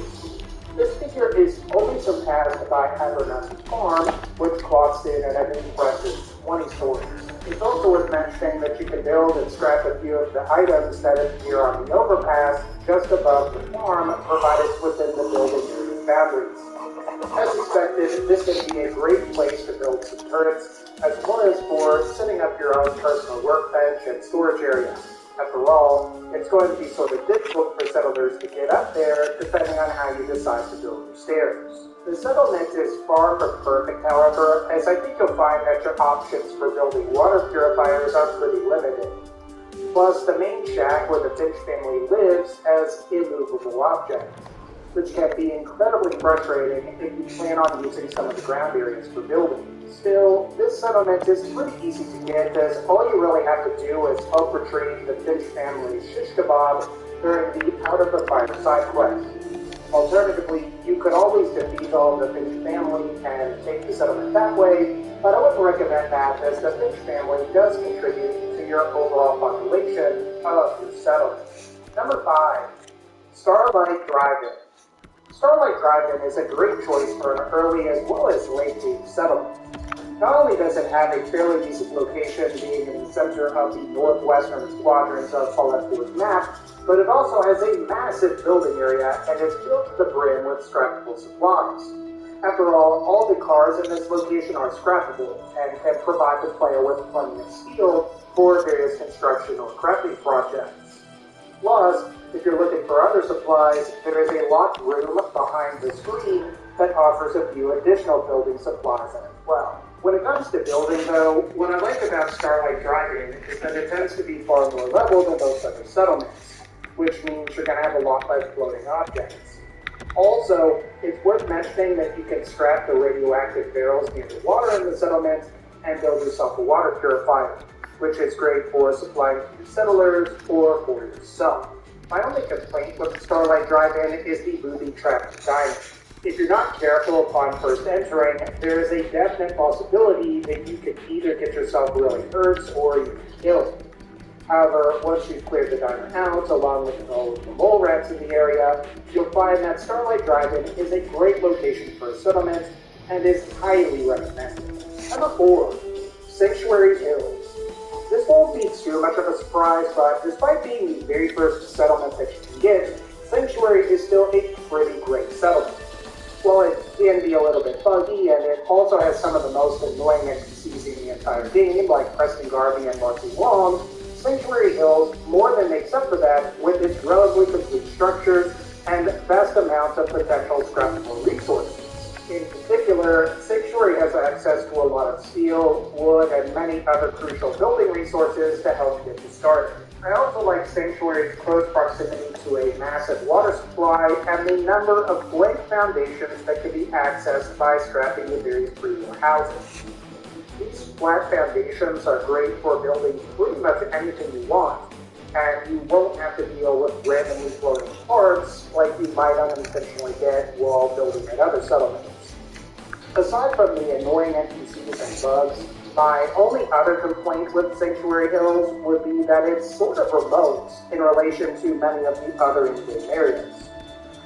This figure is only surpassed by Abernathy's Farm, which clocks in at an impressive 20 stories. It's also worth mentioning that you can build and scrap a few of the items that appear on the overpass just above the farm, provided within the building area boundaries. As expected, this would be a great place to build some turrets, as well as for setting up your own personal workbench and storage area. After all, it's going to be sort of difficult for settlers to get up there, depending on how you decide to build your stairs. The settlement is far from perfect, however, as I think you'll find that your options for building water purifiers are pretty limited. Plus, the main shack where the Finch family lives has immovable objects, which can be incredibly frustrating if you plan on using some of the ground areas for building. Still, this settlement is pretty easy to get, as all you really have to do is help retrieve the Finch family's shish kebab during the Out of the Fire side quest. Alternatively, you could always defeat all the Finch family and take the settlement that way, but I wouldn't recommend that, as the Finch family does contribute to your overall population of your settlement. Number 5, Starlight Drive-In. Starlight Drive-In is a great choice for an early as well as late game settlement. Not only does it have a fairly decent location, being in the center of the northwestern quadrant of Fallout 4's map, but it also has a massive building area and is filled to the brim with scrappable supplies. After all the cars in this location are scrappable and can provide the player with plenty of steel for various construction or crafting projects. Plus, if you're looking for other supplies, there is a locked room behind the screen that offers a few additional building supplies as well. When it comes to building, though, what I like about Starlight Drive-In is that it tends to be far more level than most other settlements, which means you're going to have a lot less floating objects. Also, it's worth mentioning that you can scrap the radioactive barrels near the water in the settlement and build yourself a water purifier, which is great for supplying to your settlers or for yourself. My only complaint with the Starlight Drive-In is the booby-trapped diner. If you're not careful upon first entering, there is a definite possibility that you could either get yourself really hurt or even killed. However, once you've cleared the diner out, along with all of the mole rats in the area, you'll find that Starlight Drive-In is a great location for a settlement and is highly recommended. Number 4, Sanctuary Hills. This won't be too much of a surprise, but despite being the very first settlement that you can get, Sanctuary is still a pretty great settlement. While it can be a little bit buggy, and it also has some of the most annoying NPCs in the entire game, like Preston Garvey and Marcy Wong, Sanctuary Hills more than makes up for that with its relatively complete structures and vast amounts of potential scrappable resources. In particular, Sanctuary has access to a lot of steel, wood, and many other crucial building resources to help get you started. I also like Sanctuary's close proximity to a massive water supply and the number of blank foundations that can be accessed by scrapping the various pre-war houses. These flat foundations are great for building pretty much anything you want, and you won't have to deal with randomly floating parts like you might unintentionally get while building at other settlements. Aside from the annoying NPCs and bugs, my only other complaint with Sanctuary Hills would be that it's sort of remote in relation to many of the other in-game areas.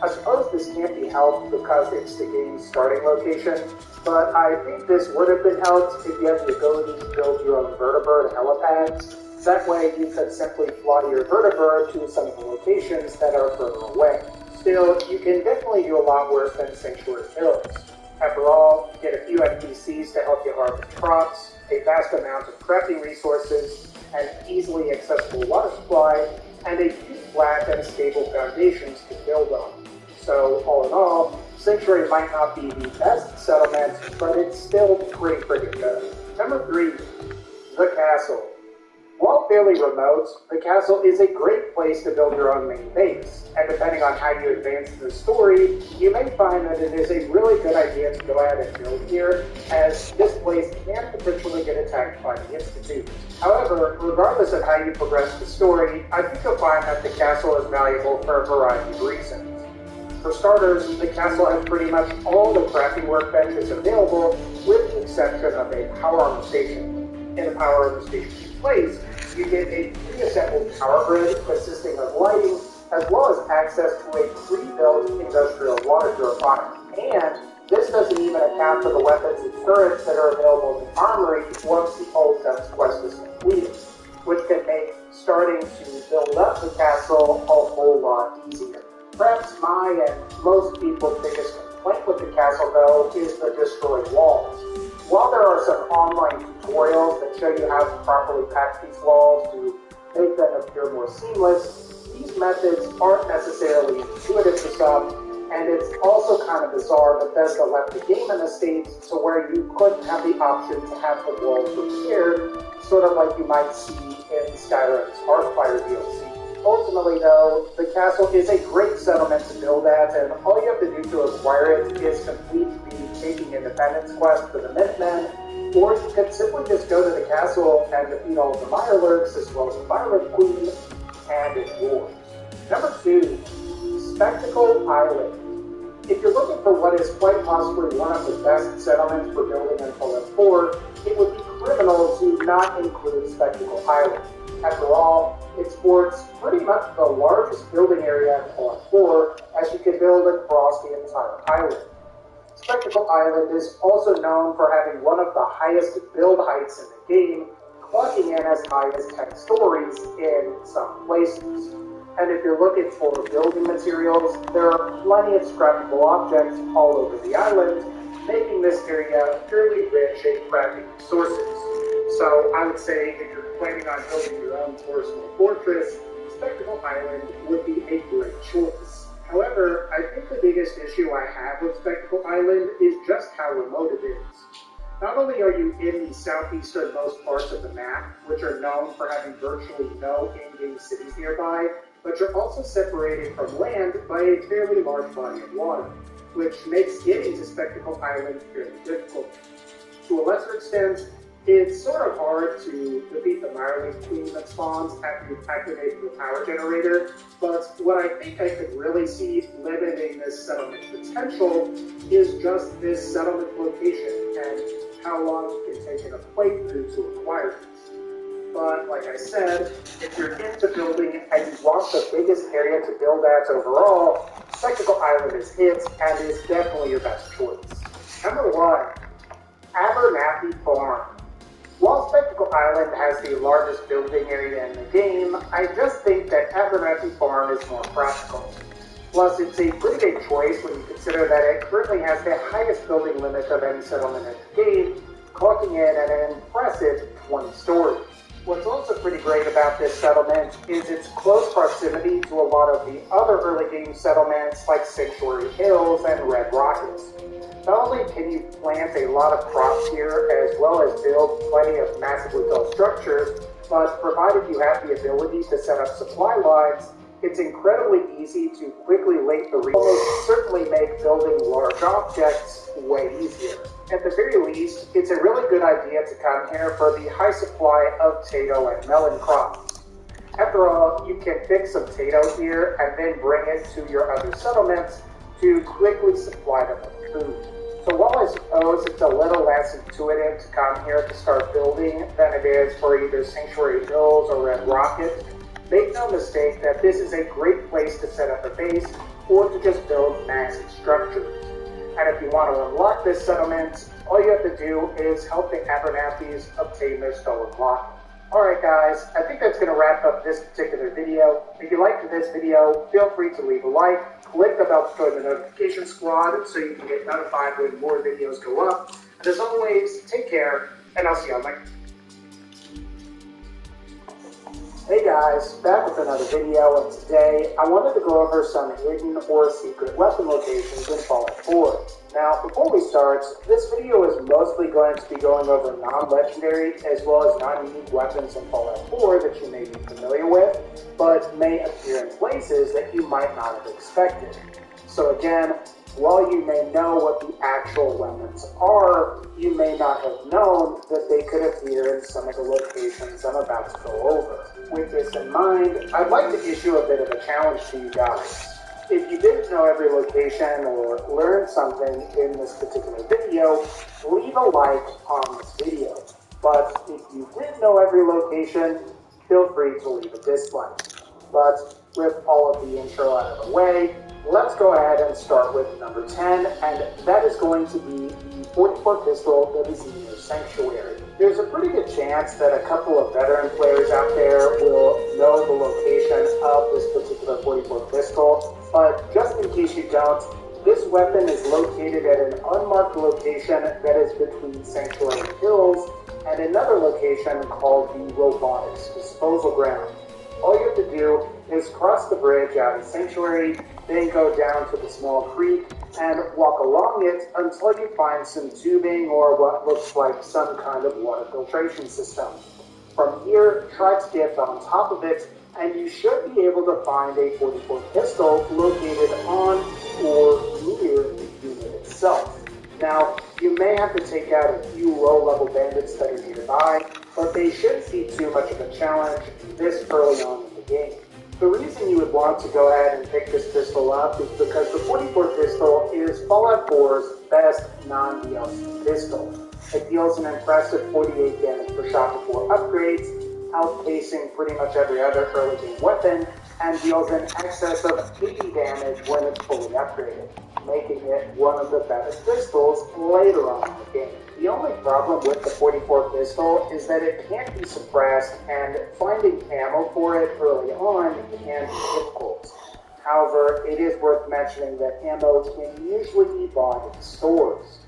I suppose this can't be helped because it's the game's starting location, but I think this would have been helped if you had the ability to build your own vertibird helipads. That way you could simply fly your vertibird to some of the locations that are further away. Still, you can definitely do a lot worse than Sanctuary Hills. After all, you get a few NPCs to help you harvest crops, a vast amount of crafting resources, an easily accessible water supply, and a few flat and stable foundations to build on. So, all in all, Sanctuary might not be the best settlement, but it's still pretty good. Number 3, the Castle. While fairly remote, the castle is a great place to build your own main base, and depending on how you advance the story, you may find that it is a really good idea to go ahead and build here, as this place can potentially get attacked by the Institute. However, regardless of how you progress the story, I think you'll find that the castle is valuable for a variety of reasons. For starters, the castle has pretty much all the crafting workbenches available, with the exception of a power armor station. In a power armor station's place, you get a pre-assembled power grid consisting of lighting, as well as access to a pre-built industrial water purifier. And this doesn't even account for the weapons and turrets that are available in the armory once the Old Guns quest is completed, which can make starting to build up the castle a whole lot easier. Perhaps my and most people's biggest complaint with the castle, though, is the destroyed walls. While there are some online tutorials that show you how to properly patch these walls to make them appear more seamless, these methods aren't necessarily intuitive to some, and it's also kind of bizarre that Bethesda left the game in a state to where you couldn't have the option to have the walls repaired, sort of like you might see in Skyrim's Hearthfire DLC. Ultimately, though, the castle is a great settlement to build at, and all you have to do to acquire it is complete the Taking Independence quest for the Minutemen, or you can simply just go to the castle and defeat all of the Mirelurks, as well as the Mirelurk Queen, and it's yours. Number 2, Spectacle Island. If you're looking for what is quite possibly one of the best settlements for building in Fallout 4, it would be criminal to not include Spectacle Island. After all, it sports pretty much the largest building area in Fallout 4, as you can build across the entire island. Spectacle Island is also known for having one of the highest build heights in the game, clocking in as high as 10 stories in some places. And if you're looking for building materials, there are plenty of scrappable objects all over the island, making this area fairly rich in crafting resources. So I would say if you're planning on building your own personal fortress, Spectacle Island would be a great choice. However, I think the biggest issue I have with Spectacle Island is just how remote it is. Not only are you in the southeasternmost parts of the map, which are known for having virtually no in-game cities nearby, but you're also separated from land by a fairly large body of water, which makes getting to Spectacle Island fairly difficult. To a lesser extent, it's sort of hard to defeat the Mire Leaf Queen that spawns after you've activated the power generator, but what I think I could really see limiting this settlement's potential is just this settlement location and how long it can take in a playthrough to acquire it. But like I said, if you're into building and you want the biggest area to build at overall, Spectacle Island is it and is definitely your best choice. Number 1, Abernathy Farm. While Spectacle Island has the largest building area in the game, I just think that Abernathy Farm is more practical. Plus, it's a pretty big choice when you consider that it currently has the highest building limit of any settlement in the game, clocking in at an impressive 20 stories. What's also pretty great about this settlement is its close proximity to a lot of the other early game settlements like Sanctuary Hills and Red Rockets. Not only can you plant a lot of crops here as well as build plenty of massively tall structures, but provided you have the ability to set up supply lines, it's incredibly easy to quickly link the region, almost certainly make building large objects way easier. At the very least, it's a really good idea to come here for the high supply of potato and melon crops. After all, you can pick some potato here and then bring it to your other settlements to quickly supply them with food. So while I suppose it's a little less intuitive to come here to start building than it is for either Sanctuary Hills or Red Rocket, make no mistake that this is a great place to set up a base or to just build massive structures. And if you want to unlock this settlement, all you have to do is help the Abernathys obtain their stolen block. Alright guys, I think that's going to wrap up this particular video. If you liked this video, feel free to leave a like, click the bell to join the notification squad so you can get notified when more videos go up. And as always, take care, and I'll see you all next time. Hey guys, back with another video, and today I wanted to go over some hidden or secret weapon locations in Fallout 4. Now, before we start, this video is mostly going to be going over non-legendary as well as non-unique weapons in Fallout 4 that you may be familiar with, but may appear in places that you might not have expected. So again, while you may know what the actual weapons are, you may not have known that they could appear in some of the locations I'm about to go over. With this in mind, I'd like to issue a bit of a challenge to you guys. If you didn't know every location or learned something in this particular video, leave a like on this video. But if you did know every location, feel free to leave a dislike. But with all of the intro out of the way, let's go ahead and start with number 10, and that is going to be the 44 pistol that is in your sanctuary. There's a pretty good chance that a couple of veteran players out there will know the location of this particular 44 pistol, but just in case you don't, this weapon is located at an unmarked location that is between Sanctuary Hills and another location called the Robotics Disposal Ground. All you have to do is cross the bridge out of Sanctuary, then go down to the small creek and walk along it until you find some tubing or what looks like some kind of water filtration system. From here, try to get on top of it, and you should be able to find a 44 pistol located on or near the unit itself. Now, you may have to take out a few low-level bandits that are nearby, but they shouldn't be too much of a challenge this early on in the game. The reason you would want to go ahead and pick this pistol up is because the 44 pistol is Fallout 4's best non-DLC pistol. It deals an impressive 48 damage per shot before upgrades, outpacing pretty much every other early game weapon, and deals in excess of 80 damage when it's fully upgraded, making it one of the best pistols later on in the game. The only problem with the 44 pistol is that it can't be suppressed, and finding ammo for it early on can be difficult. However, it is worth mentioning that ammo can usually be bought in stores.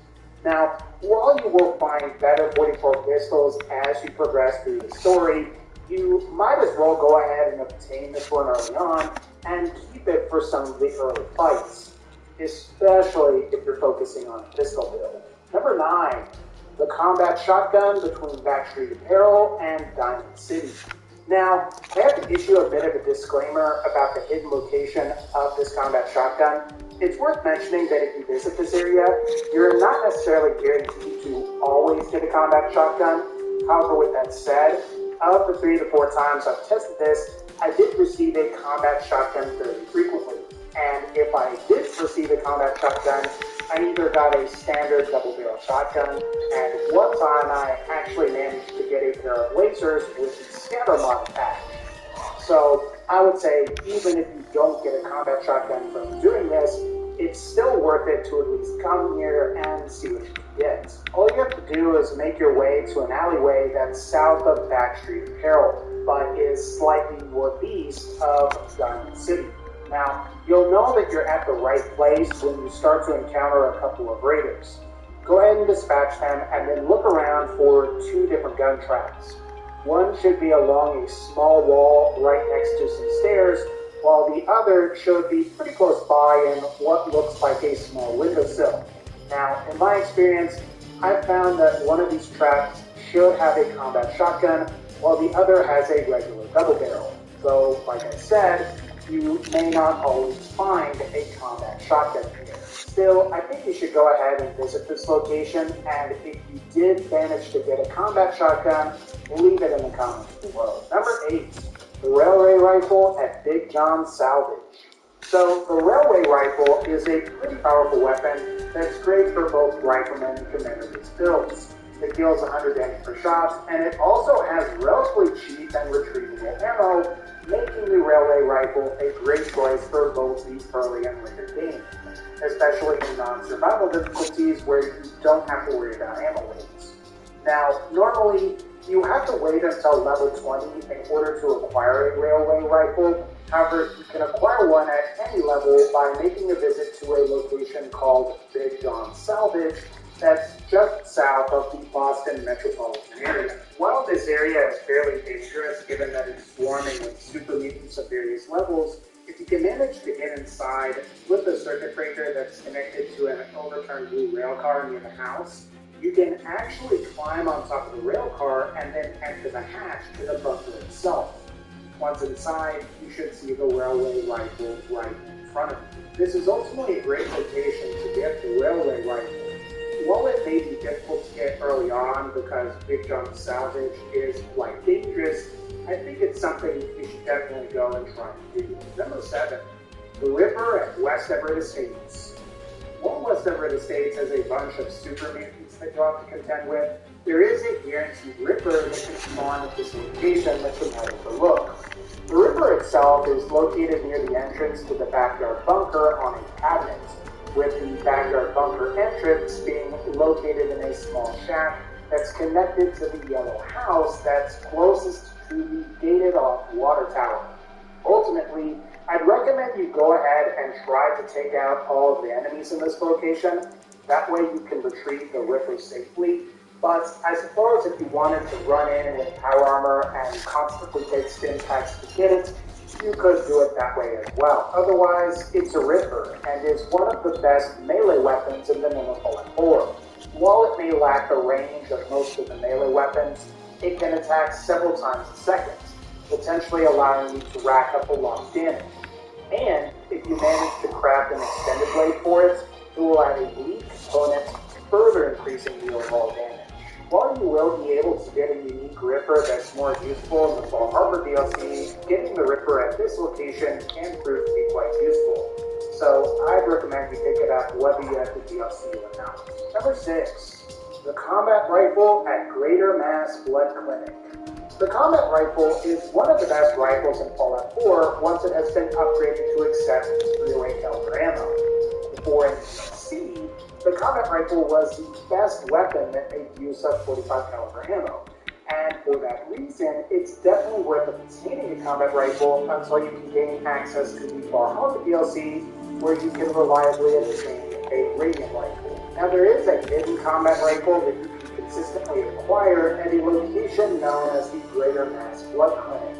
Now, while you will find better 44 pistols as you progress through the story, you might as well go ahead and obtain this one early on and keep it for some of the early fights, especially if you're focusing on a pistol build. Number 9, the combat shotgun between Backstreet Apparel and Diamond City. Now, I have to issue a bit of a disclaimer about the hidden location of this combat shotgun. It's worth mentioning that if you visit this area, you're not necessarily guaranteed to always get a combat shotgun. However, with that said, of the 3 to 4 times I've tested this, I did receive a combat shotgun fairly frequently. And if I did receive a combat shotgun, I either got a standard double-barrel shotgun, and one time I actually managed to get a pair of lasers with the scatter mod attached. So I would say even if you don't get a combat shotgun from doing this, it's still worth it to at least come here and see what you can get. All you have to do is make your way to an alleyway that's south of Backstreet Apparel, but is slightly northeast of Diamond City. Now, you'll know that you're at the right place when you start to encounter a couple of raiders. Go ahead and dispatch them, and then look around for 2 different gun traps. One should be along a small wall right next to some stairs, while the other should be pretty close by in what looks like a small windowsill. Now, in my experience, I've found that one of these traps should have a combat shotgun, while the other has a regular double barrel. Though, like I said, you may not always find a combat shotgun here. Still, I think you should go ahead and visit this location, and if you did manage to get a combat shotgun, leave it in the comments below. Number 8, the railway rifle at Big John Salvage. So, the railway rifle is a pretty powerful weapon that's great for both riflemen and commander-based builds. It deals 100 damage per shot, and it also has relatively cheap and retrievable ammo, making the railway rifle a great choice for both the early and later game, especially in non-survival difficulties where you don't have to worry about ammo waits. Now, normally, you have to wait until level 20 in order to acquire a railway rifle. However, you can acquire one at any level by making a visit to a location called Big John Salvage that's just south of the Boston metropolitan area. While this area is fairly dangerous given that it's swarming with super mutants of various levels, if you can manage to get inside with a circuit breaker that's connected to an overturned blue rail car near the house, you can actually climb on top of the rail car and then enter the hatch to the bunker itself. Once inside, you should see the railway rifle right in front of you. This is ultimately a great location to get the railway rifle. While it may be difficult to get early on because Big John Salvage is quite dangerous, I think it's something you should definitely go and try to do. Number 7, the Ripper at West Everett Estates. While West Everett Estates has a bunch of super mutants that you'll have to contend with, there is a guaranteed Ripper that can spawn at this location that you might overlook. The Ripper itself is located near the entrance to the backyard bunker on a cabinet, with the backyard bunker entrance being located in a small shack that's connected to the yellow house that's closest to the gated-off water tower. Ultimately, I'd recommend you go ahead and try to take out all of the enemies in this location. That way you can retrieve the Ripper safely. But I suppose if you wanted to run in with power armor and constantly take stim packs to get it, you could do it that way as well. Otherwise, it's a Ripper and is one of the best melee weapons in the Minipolar 4. While it may lack the range of most of the melee weapons, it can attack several times a second, potentially allowing you to rack up a lot of damage. And if you manage to craft an extended blade for it, it will add a bleed component, further increasing the overall damage. While you will be able to get a unique Ripper that's more useful in the Fall Harbor DLC, getting the Ripper at this location can prove to be quite useful. So I'd recommend you pick it up whether you have the DLC or not. Number 6, the combat rifle at Greater Mass Blood Clinic. The combat rifle is one of the best rifles in Fallout 4 once it has been upgraded to accept 308 caliber ammo. Before in C, the combat rifle was the best weapon that made use of 45 caliber ammo. And for that reason, it's definitely worth obtaining a combat rifle until you can gain access to the Far Home DLC, where you can reliably obtain a radiant rifle. Now there is a hidden combat rifle that you can consistently acquire at a location known as the Greater Mass Blood Clinic.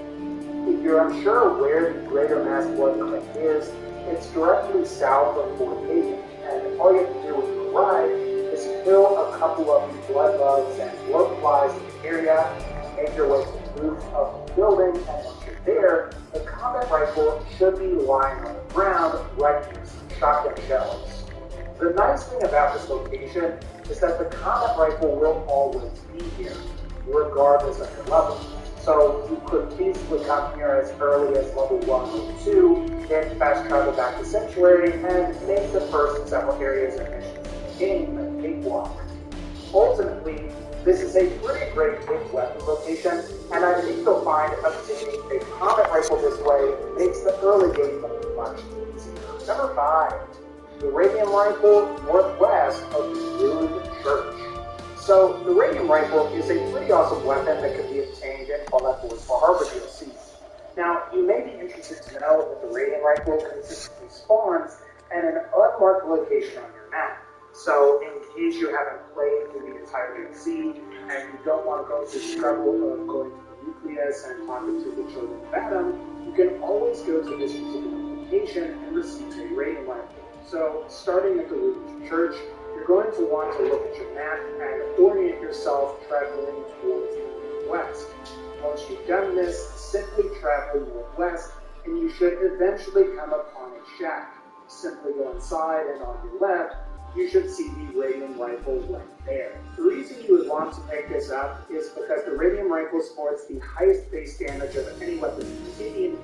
If you're unsure where the Greater Mass Blood Clinic is, it's directly south of Fort Hagen, and all you have to do when you arrive is kill a couple of the blood bugs and blood flies in the area, make your way to the roof of the building, and once you're there, the combat rifle should be lying on the ground right next to the shotgun shells. The nice thing about this location is that the combat rifle will always be here, regardless of your level. So you could feasibly come here as early as level 1 or 2, then fast travel back to Sanctuary, and make the first several areas and missions in the game a cakewalk. Ultimately, this is a pretty great quick weapon location, and I think you'll find obtaining a combat rifle this way makes the early game much easier. Number 5, the Radium Rifle northwest of the Ruined Church. So, the Radium Rifle is a pretty awesome weapon that can be obtained in Fallout 4's Far Harbor DLC. Now, you may be interested to know that the Radium Rifle consistently spawns at an unmarked location on your map. So, in case you haven't played through the entire DLC, and you don't want to go through the trouble of going to the nucleus and talking to the children of Adam, you can always go to this particular location and receive a Radium Rifle. So, starting at the Ruined Church, you're going to want to look at your map and orient yourself traveling towards the northwest. Once you've done this, simply travel northwest, and you should eventually come upon a shack. Simply go inside, and on your left, you should see the Radium Rifle right there. The reason you would want to pick this up is because the Radium Rifle sports the highest base damage of any weapon in the game.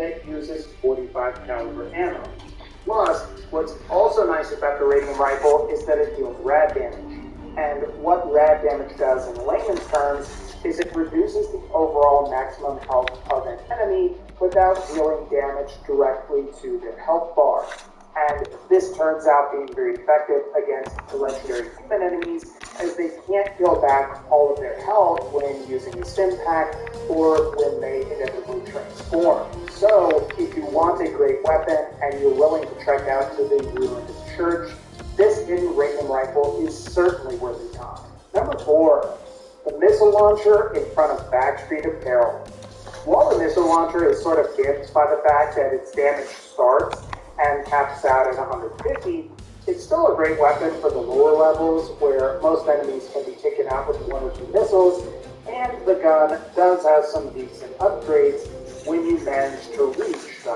that uses 45 caliber ammo. Plus, what's also nice about the radium rifle is that it deals rad damage. And what rad damage does in layman's terms is it reduces the overall maximum health of an enemy without dealing damage directly to their health bar. And this turns out being very effective against the legendary human enemies, as they can't heal back all of their health when using a stim pack or when they inevitably transform. So, if you want a great weapon and you're willing to trek out to the ruined church, this hidden radium rifle is certainly worth your time. Number 4, the missile launcher in front of Backstreet Apparel. While the missile launcher is sort of gimped by the fact that its damage starts and caps out at 150, it's still a great weapon for the lower levels where most enemies can be taken out with 1 or 2 missiles, and the gun does have some decent upgrades when you manage to reach the